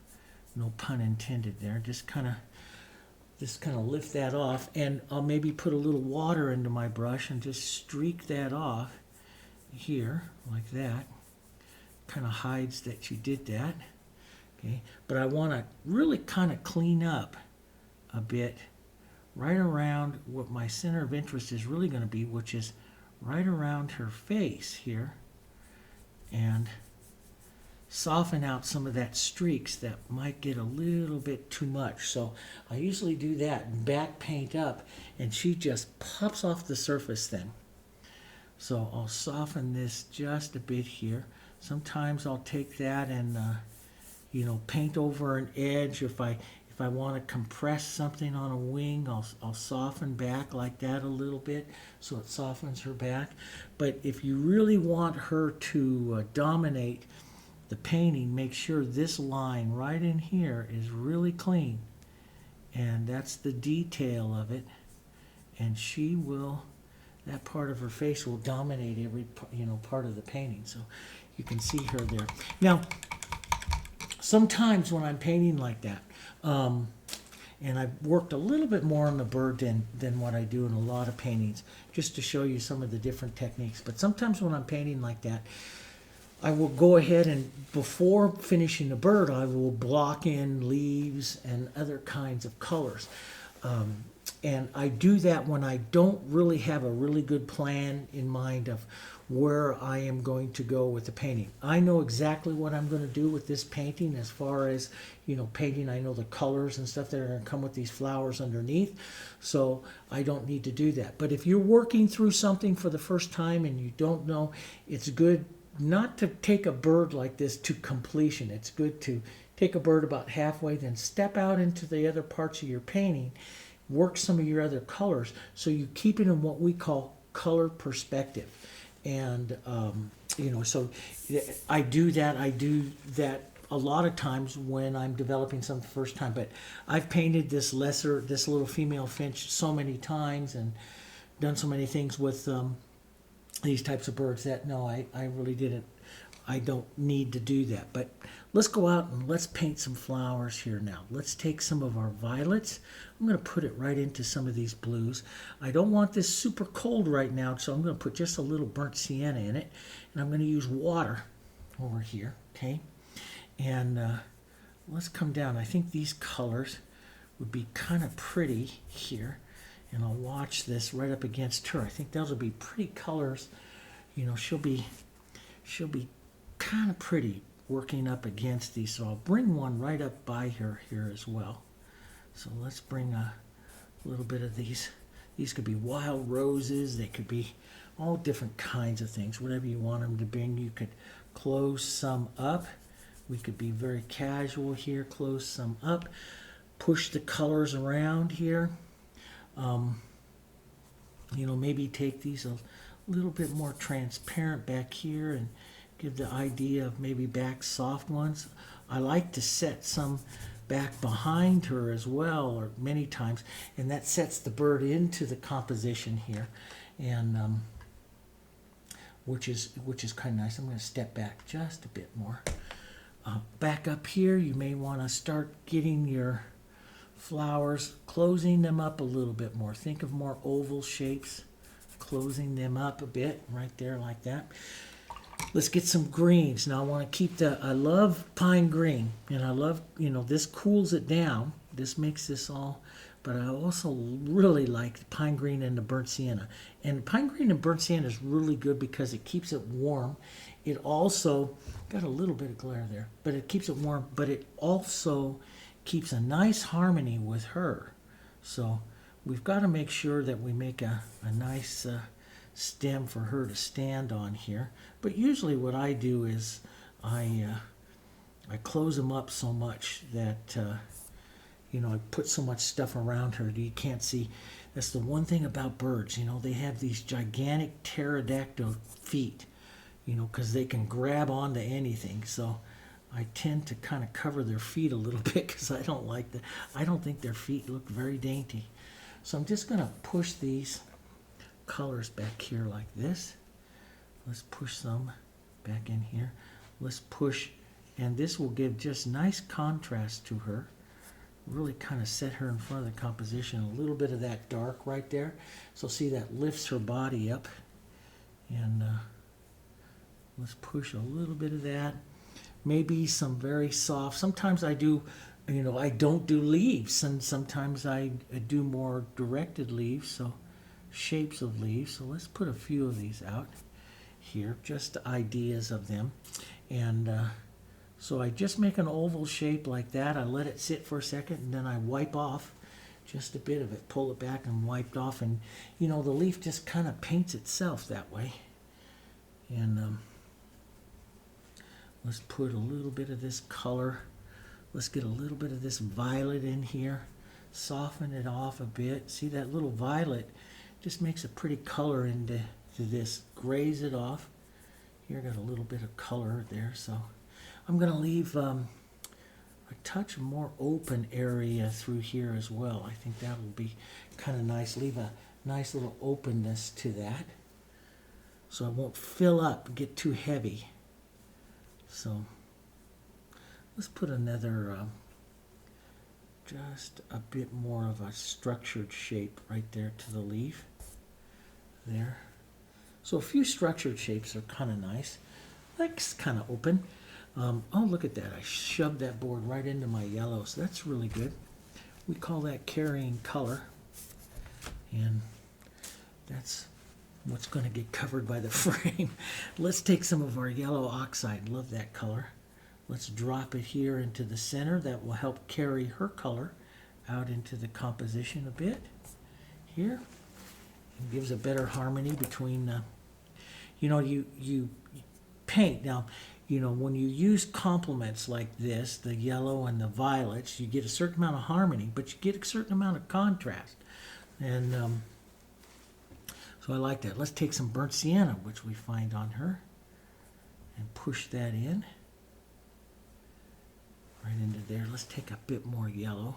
no pun intended there, just kind of lift that off, and I'll maybe put a little water into my brush and just streak that off here, like that. Kind of hides that you did that. Okay, but I want to really kind of clean up a bit right around what my center of interest is really going to be, which is right around her face here, and soften out some of that streaks that might get a little bit too much. So I usually do that and back paint up, and she just pops off the surface then. So I'll soften this just a bit here. Sometimes I'll take that and you know, paint over an edge. If I want to compress something on a wing, I'll soften back like that a little bit so it softens her back. But if you really want her to dominate the painting, make sure this line right in here is really clean, and that's the detail of it, and she will, that part of her face will dominate every, you know, part of the painting. So you can see her there. Now sometimes when I'm painting like that, and I've worked a little bit more on the bird than what I do in a lot of paintings, just to show you some of the different techniques, but sometimes when I'm painting like that, I will go ahead and, before finishing the bird, I will block in leaves and other kinds of colors. And I do that when I don't really have a really good plan in mind of where I am going to go with the painting. I know exactly what I'm going to do with this painting as far as, you know, painting. I know the colors and stuff that are going to come with these flowers underneath, so I don't need to do that. But if you're working through something for the first time and you don't know, it's good not to take a bird like this to completion. It's good to take a bird about halfway, then step out into the other parts of your painting, work some of your other colors, so you keep it in what we call color perspective. And you know, so I do that a lot of times when I'm developing something the first time. But I've painted this little female finch so many times and done so many things with these types of birds that no, I really didn't. I don't need to do that. But let's go out and let's paint some flowers here now. Let's take some of our violets. I'm going to put it right into some of these blues. I don't want this super cold right now, so I'm going to put just a little burnt sienna in it. And I'm going to use water over here, okay? And let's come down. I think these colors would be kind of pretty here. And I'll watch this right up against her. I think those will be pretty colors. You know, she'll be kind of pretty working up against these. So I'll bring one right up by her here as well. So let's bring a little bit of these. These could be wild roses. They could be all different kinds of things. Whatever you want them to bring. You could close some up. We could be very casual here. Close some up. Push the colors around here. You know, maybe take these a little bit more transparent back here and give the idea of maybe back soft ones. I like to set some back behind her as well, or many times, and that sets the bird into the composition here, and which is kind of nice. I'm going to step back just a bit more. Back up here, you may want to start getting your flowers, closing them up a little bit more. Think of more oval shapes closing them up a bit right there like that. Let's get some greens. Now I want to keep I love pine green, and I love, this cools it down. This makes this all, but I also really like the pine green and the burnt sienna. And pine green and burnt sienna is really good because it keeps it warm. It also, got a little bit of glare there, but it keeps it warm, but it also keeps a nice harmony with her. So we've got to make sure that we make a nice stem for her to stand on here. But usually what I do is I close them up so much that I put so much stuff around her that you can't see. That's the one thing about birds, they have these gigantic pterodactyl feet, because they can grab onto anything. So I tend to kind of cover their feet a little bit because I don't think their feet look very dainty. So I'm just going to push these colors back here like this. Let's push some back in here. Let's push, and this will give just nice contrast to her. Really kind of set her in front of the composition. A little bit of that dark right there. So see, that lifts her body up. And let's push a little bit of that. Maybe some very soft. Sometimes I do, I don't do leaves, and sometimes I do more directed leaves, so shapes of leaves. So let's put a few of these out here, just ideas of them. And so I just make an oval shape like that. I let it sit for a second, and then I wipe off just a bit of it, pull it back and wiped off. And, the leaf just kind of paints itself that way. And let's put a little bit of this color. Let's get a little bit of this violet in here. Soften it off a bit. See, that little violet just makes a pretty color into this. Graze it off. Here, got a little bit of color there. So I'm going to leave a touch more open area through here as well. I think that will be kind of nice. Leave a nice little openness to that, so it won't fill up, get too heavy. So let's put another, just a bit more of a structured shape right there to the leaf. There. So a few structured shapes are kind of nice. That's kind of open. Oh, look at that. I shoved that board right into my yellow, so that's really good. We call that carrying color. And that's what's going to get covered by the frame. Let's take some of our yellow oxide. Love that color. Let's drop it here into the center. That will help carry her color out into the composition a bit here. It gives a better harmony between, you paint. Now, when you use complements like this, the yellow and the violets, you get a certain amount of harmony, but you get a certain amount of contrast. And so I like that. Let's take some burnt sienna, which we find on her, and push that in. Right into there. Let's take a bit more yellow.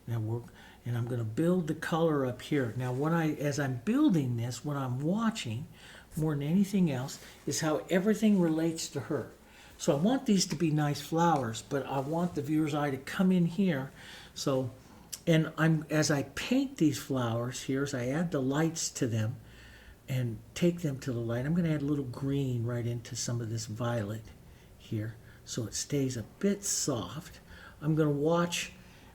Now and I'm going to build the color up here. Now, as I'm building this, what I'm watching more than anything else is how everything relates to her. So I want these to be nice flowers, but I want the viewer's eye to come in here. So, and as I paint these flowers here, as I add the lights to them and take them to the light, I'm going to add a little green right into some of this violet here, so it stays a bit soft. I'm going to watch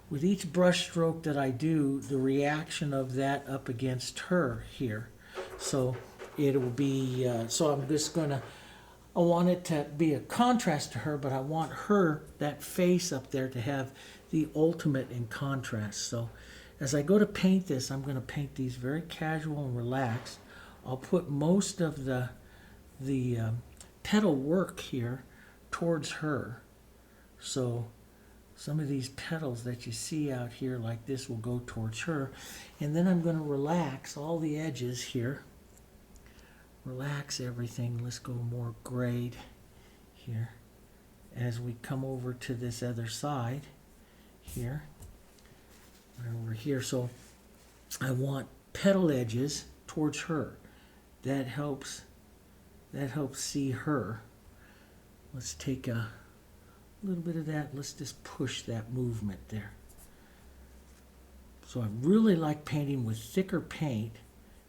with each brush stroke that I do the reaction of that up against her here. So it will be, so I'm just going to, I want it to be a contrast to her, but I want her, that face up there, to have the ultimate in contrast. So as I go to paint this, I'm going to paint these very casual and relaxed. I'll put most of the petal work here towards her. So some of these petals that you see out here like this will go towards her. And then I'm going to relax all the edges here. Relax everything. Let's go more grayed here as we come over to this other side here. Over here. So I want petal edges towards her. That helps see her. Let's take a little bit of that. Let's just push that movement there. So I really like painting with thicker paint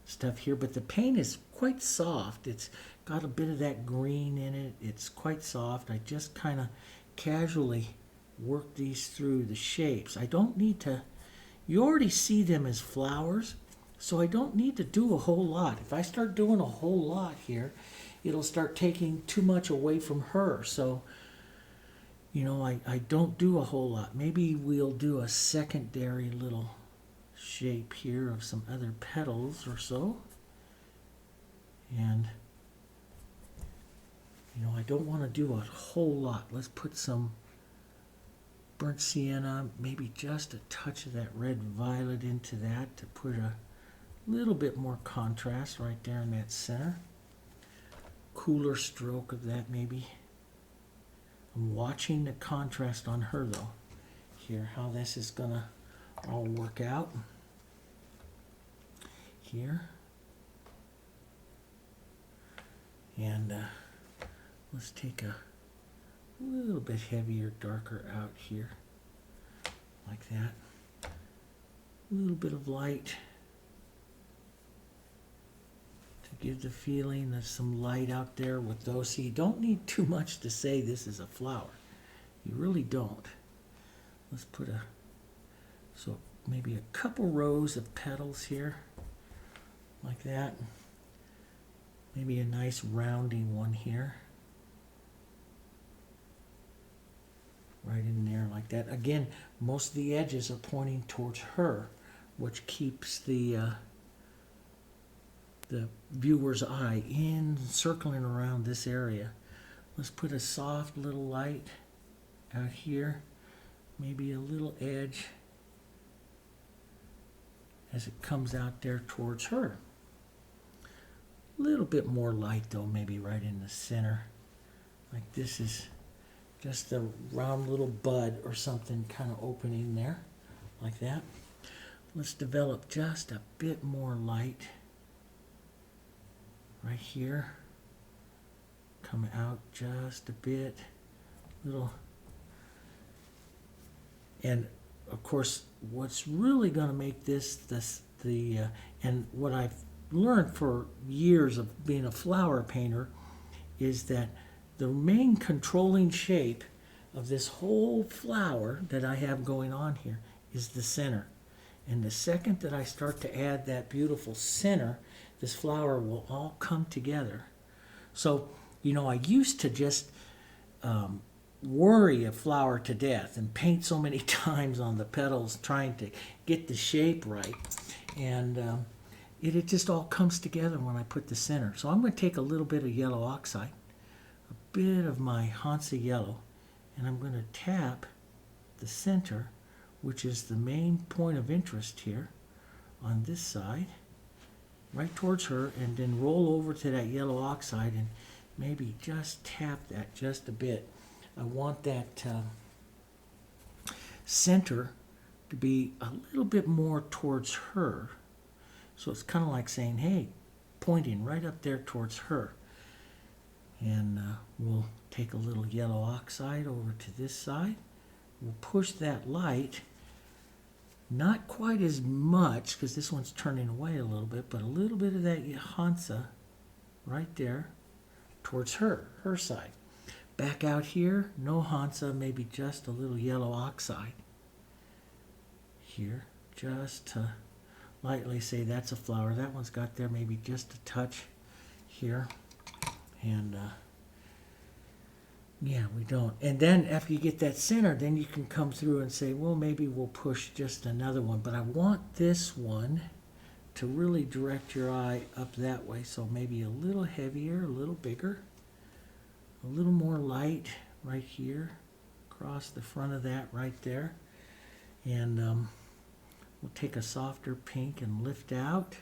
stuff here, but the paint is quite soft. It's got a bit of that green in it. It's quite soft. I just kind of casually work these through the shapes. I don't need to, you already see them as flowers, so I don't need to do a whole lot. If I start doing a whole lot here, it'll start taking too much away from her. So, you know, I don't do a whole lot. Maybe we'll do a secondary little shape here of some other petals or so. And, you know, I don't want to do a whole lot. Let's put some burnt sienna, maybe just a touch of that red violet into that to put a little bit more contrast right there in that center. Cooler stroke of that maybe. I'm watching the contrast on her though. Here, how this is gonna all work out. Here. And let's take a little bit heavier, darker out here. Like that. A little bit of light to give the feeling of some light out there with those. So you don't need too much to say this is a flower. You really don't. Let's put so maybe a couple rows of petals here. Like that. Maybe a nice rounding one here. Right in there like that. Again, most of the edges are pointing towards her, which keeps the viewer's eye circling around this area. Let's put a soft little light out here. Maybe a little edge as it comes out there towards her. A little bit more light though, maybe right in the center. Like this is just a round little bud or something kind of opening there, like that. Let's develop just a bit more light right here. Come out just a bit, little. And of course, what's really going to make and what I've learned for years of being a flower painter is that the main controlling shape of this whole flower that I have going on here is the center. And the second that I start to add that beautiful center, this flower will all come together. So, you know, I used to just worry a flower to death and paint so many times on the petals trying to get the shape right. And it just all comes together when I put the center. So I'm going to take a little bit of yellow oxide, a bit of my Hansa yellow, and I'm going to tap the center, which is the main point of interest here on this side, right towards her, and then roll over to that yellow oxide and maybe just tap that just a bit. I want that center to be a little bit more towards her. So it's kind of like saying, hey, pointing right up there towards her. And we'll take a little yellow oxide over to this side. We'll push that light, not quite as much, because this one's turning away a little bit, but a little bit of that Hansa right there towards her side. Back out here, no Hansa, maybe just a little yellow oxide. Here, just to lightly say that's a flower. That one's got there maybe just a touch here. And yeah, we don't. And then after you get that center, then you can come through and say, well, maybe we'll push just another one. But I want this one to really direct your eye up that way. So maybe a little heavier, a little bigger, a little more light right here, across the front of that right there. And we'll take a softer pink and lift out.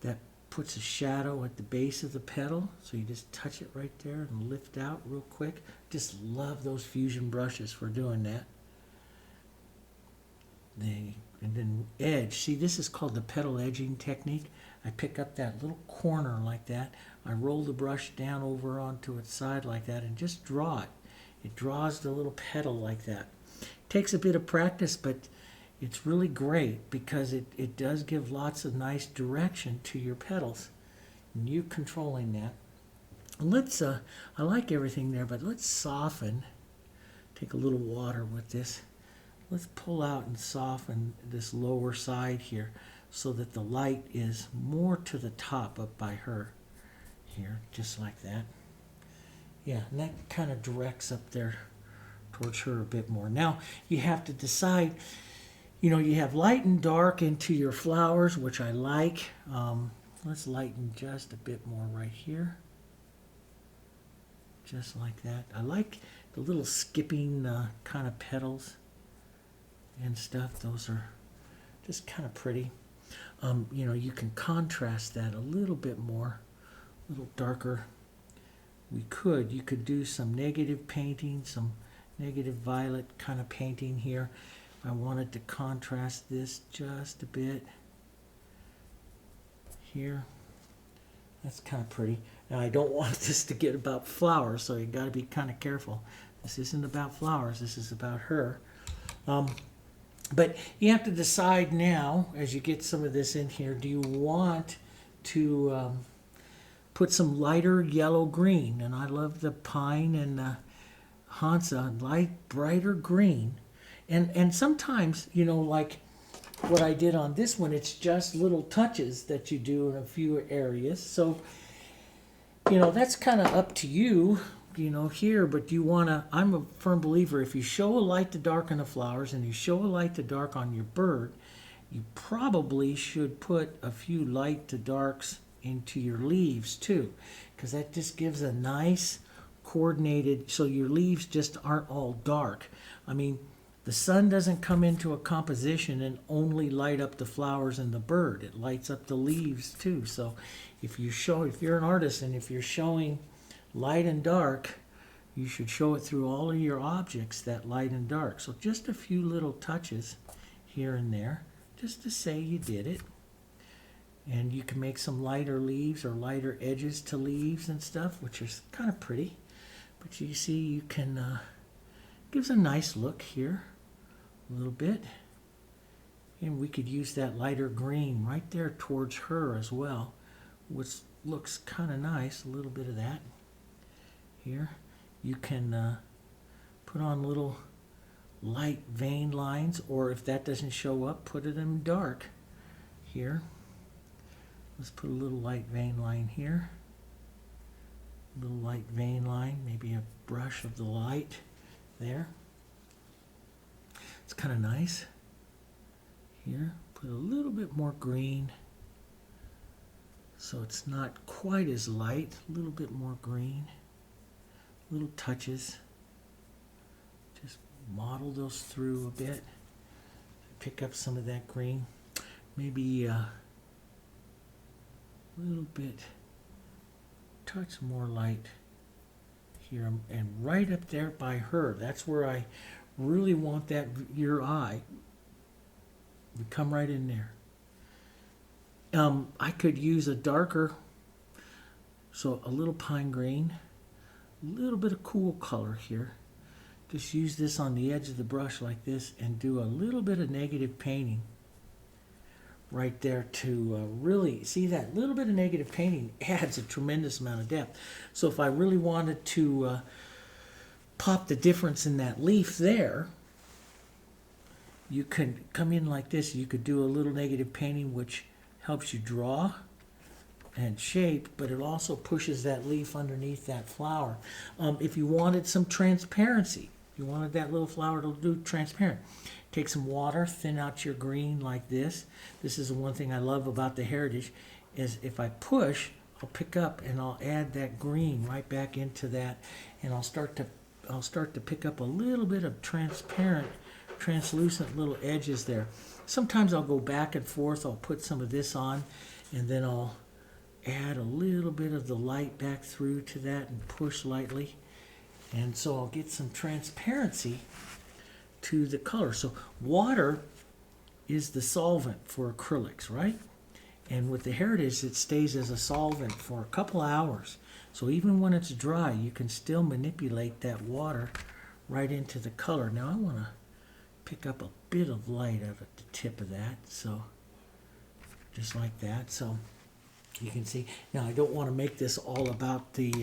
That puts a shadow at the base of the petal, so you just touch it right there and lift out real quick. Just love those fusion brushes for doing that. And then edge. See, this is called the petal edging technique. I pick up that little corner like that. I roll the brush down over onto its side like that and just draw it. It draws the little petal like that. Takes a bit of practice, but it's really great because it does give lots of nice direction to your petals. And you controlling that. Let's, I like everything there, but let's soften. Take a little water with this. Let's pull out and soften this lower side here so that the light is more to the top up by her. Here, just like that. Yeah, and that kind of directs up there towards her a bit more. Now, you have to decide, you know, you have light and dark into your flowers, which I like. Let's lighten just a bit more right here. Just like that. I like the little skipping kind of petals and stuff. Those are just kind of pretty. You know, you can contrast that a little bit more, a little darker. You could do some negative painting, some negative violet kind of painting here. If I wanted to contrast this just a bit here, that's kind of pretty. Now I don't want this to get about flowers, so you got to be kind of careful. This isn't about flowers, this is about her. But you have to decide now, as you get some of this in here, do you want to put some lighter yellow-green? And I love the pine and the Hansa, light, brighter green. And sometimes, you know, like what I did on this one, it's just little touches that you do in a few areas. So, you know, that's kind of up to you, you know, here, but you want to, I'm a firm believer, if you show a light to dark on the flowers and you show a light to dark on your bird, you probably should put a few light to darks into your leaves too, because that just gives a nice coordinated, so your leaves just aren't all dark. I mean, the sun doesn't come into a composition and only light up the flowers and the bird. It lights up the leaves too. So if you're an artist and if you're showing light and dark, you should show it through all of your objects, that light and dark. So just a few little touches here and there, just to say you did it. And you can make some lighter leaves or lighter edges to leaves and stuff, which is kind of pretty. But you see, you can, gives a nice look here, a little bit. And we could use that lighter green right there towards her as well, which looks kind of nice, a little bit of that here. You can put on little light vein lines, or if that doesn't show up, put it in dark here. Let's put a little light vein line here. A little light vein line, maybe a brush of the light there. It's kind of nice. Here, put a little bit more green so it's not quite as light. A little bit more green. Little touches. Just model those through a bit. Pick up some of that green. Maybe a little bit, touch more light here, and right up there by her. That's where I really want that, your eye. We come right in there. I could use a darker, so a little pine green, a little bit of cool color here. Just use this on the edge of the brush like this and do a little bit of negative painting right there to really see that little bit of negative painting adds a tremendous amount of depth. So if I really wanted to pop the difference in that leaf there, you can come in like this. You could do a little negative painting, which helps you draw and shape, but it also pushes that leaf underneath that flower. If you wanted some transparency, you wanted that little flower to do transparent, take some water, thin out your green like this. This is the one thing I love about the Heritage, is if I push, I'll pick up and I'll add that green right back into that, and I'll start to pick up a little bit of transparent, translucent little edges there. Sometimes I'll go back and forth. I'll put some of this on, and then I'll add a little bit of the light back through to that and push lightly. And so I'll get some transparency to the color. So water is the solvent for acrylics, right? And with the Heritage, it stays as a solvent for a couple hours. So even when it's dry, you can still manipulate that water right into the color. Now I want to pick up a bit of light out at the tip of that, so just like that. So you can see. Now I don't want to make this all about the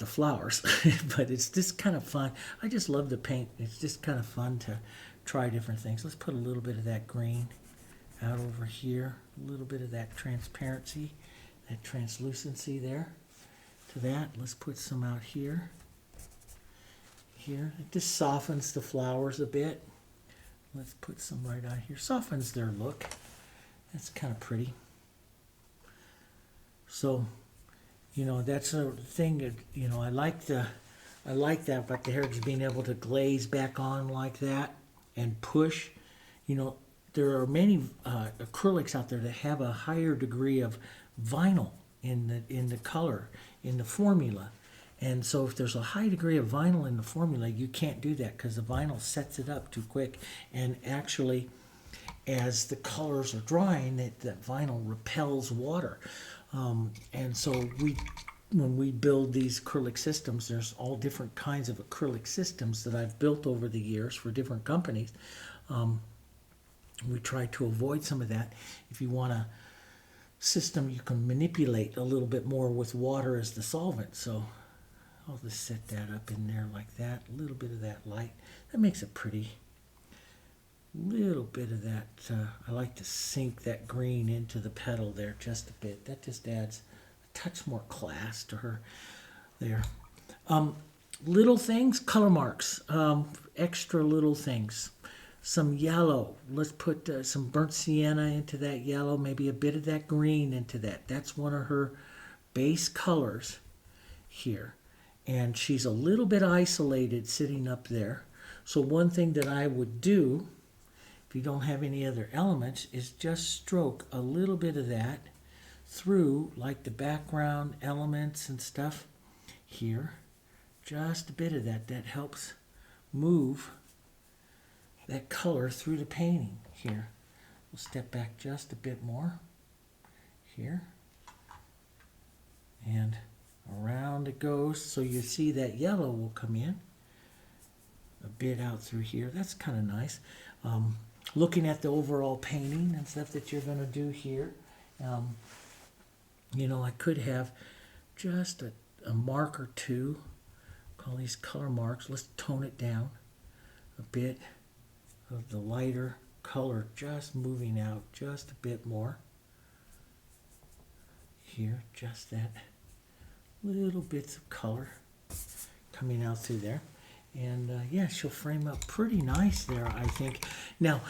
flowers, but it's just kind of fun. I just love to paint. It's just kind of fun to try different things. Let's put a little bit of that green out over here, a little bit of that transparency, that translucency there to that. Let's put some out here. Here, it just softens the flowers a bit. Let's put some right out here. Softens their look. That's kind of pretty. So, you know, that's a thing that, you know, I like that about the hair, just being able to glaze back on like that and push. You know, there are many acrylics out there that have a higher degree of vinyl in the color, in the formula. And so if there's a high degree of vinyl in the formula, you can't do that because the vinyl sets it up too quick. And actually, as the colors are drying, that vinyl repels water. And so when we build these acrylic systems, there's all different kinds of acrylic systems that I've built over the years for different companies. We try to avoid some of that. If you want a system, you can manipulate a little bit more with water as the solvent. So I'll just set that up in there like that. A little bit of that light. That makes it pretty. Little bit of that. I like to sink that green into the petal there just a bit. That just adds a touch more class to her there. Little things, color marks, extra little things. Some yellow. Let's put some burnt sienna into that yellow, maybe a bit of that green into that. That's one of her base colors here. And she's a little bit isolated sitting up there. So one thing that I would do, if you don't have any other elements, is just stroke a little bit of that through, like the background elements and stuff here. Just a bit of that. That helps move that color through the painting here. We'll step back just a bit more here. And around it goes. So you see that yellow will come in a bit out through here. That's kind of nice. Looking at the overall painting and stuff that you're going to do here, you know, I could have just a mark or two. Call these color marks. Let's tone it down a bit of the lighter color, just moving out just a bit more here. Just that little bits of color coming out through there. And yeah, she'll frame up pretty nice there, I think. Now,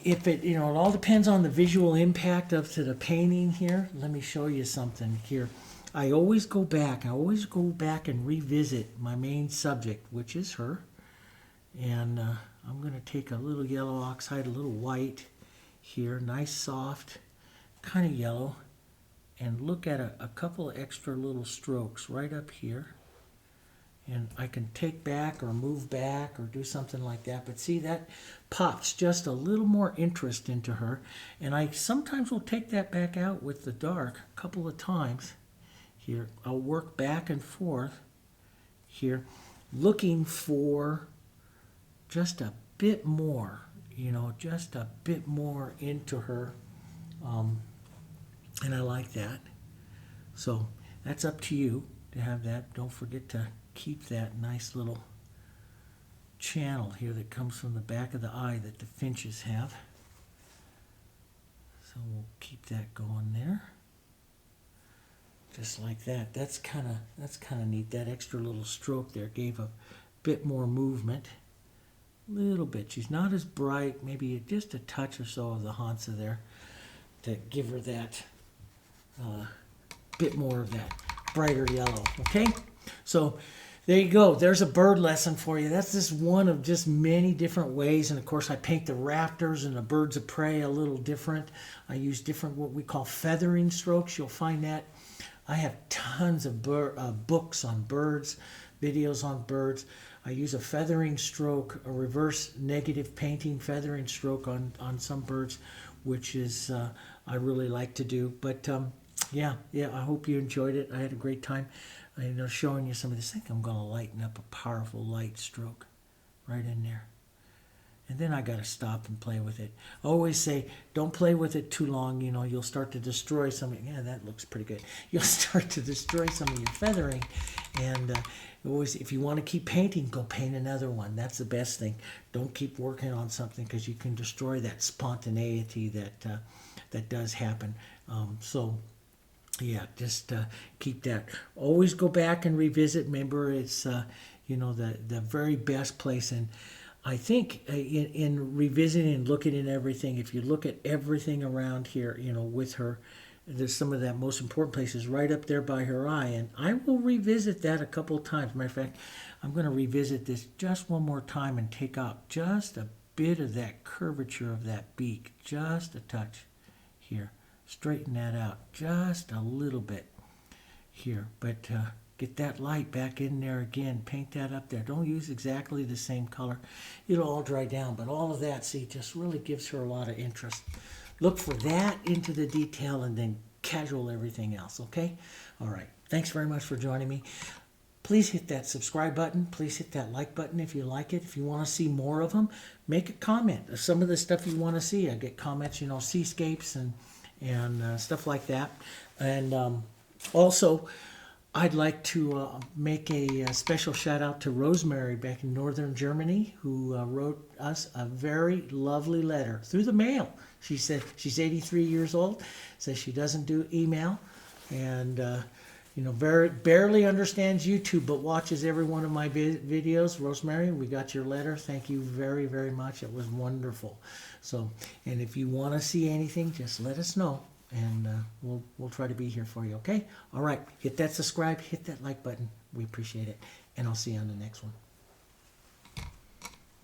if it, you know, it all depends on the visual impact of to the painting here. Let me show you something here. I always go back and revisit my main subject, which is her. And I'm going to take a little yellow oxide, a little white here, nice soft kind of yellow, and look at a couple of extra little strokes right up here. And I can take back or move back or do something like that. But see, that pops just a little more interest into her. And I sometimes will take that back out with the dark a couple of times. Here, I'll work back and forth here, looking for just a bit more, you know, just a bit more into her. And I like that. So that's up to you to have that. Don't forget to keep that nice little channel here that comes from the back of the eye that the finches have. So we'll keep that going there. Just like that. That's kind of neat. That extra little stroke there gave a bit more movement. Little bit. She's not as bright. Maybe just a touch or so of the Hansa there to give her that bit more of that brighter yellow. Okay? So there you go. There's a bird lesson for you. That's just one of just many different ways. And of course, I paint the raptors and the birds of prey a little different. I use different what we call feathering strokes. You'll find that. I have tons of books on birds, videos on birds. I use a feathering stroke, a reverse negative painting feathering stroke on some birds, which is I really like to do. But yeah, I hope you enjoyed it. I had a great time. Showing you some of this. I think I'm going to lighten up a powerful light stroke right in there. And then I got to stop and play with it. I always say, don't play with it too long. You know, you'll start to destroy something. Yeah, that looks pretty good. You'll start to destroy some of your feathering. And always, if you want to keep painting, go paint another one. That's the best thing. Don't keep working on something because you can destroy that spontaneity that does happen. Yeah, just keep that. Always go back and revisit. Remember, it's the very best place. And I think in revisiting and looking at everything, if you look at everything around here, with her, there's some of that most important places right up there by her eye. And I will revisit that a couple of times. Matter of fact, I'm going to revisit this just one more time and take out just a bit of that curvature of that beak, just a touch here. Straighten that out just a little bit here. But get that light back in there again. Paint that up there. Don't use exactly the same color. It'll all dry down. But all of that, see, just really gives her a lot of interest. Look for that into the detail and then casual everything else, okay? All right. Thanks very much for joining me. Please hit that subscribe button. Please hit that like button if you like it. If you want to see more of them, make a comment. Some of the stuff you want to see. I get comments, seascapes and stuff like that. And also, I'd like to make a special shout out to Rosemary back in northern Germany, who wrote us a very lovely letter through the mail. She said she's 83 years old, says she doesn't do email, and barely understands YouTube, but watches every one of my videos. Rosemary, we got your letter. Thank you very, very much. It was wonderful. So, and if you want to see anything, just let us know. And we'll try to be here for you, okay? All right, hit that subscribe, hit that like button. We appreciate it. And I'll see you on the next one.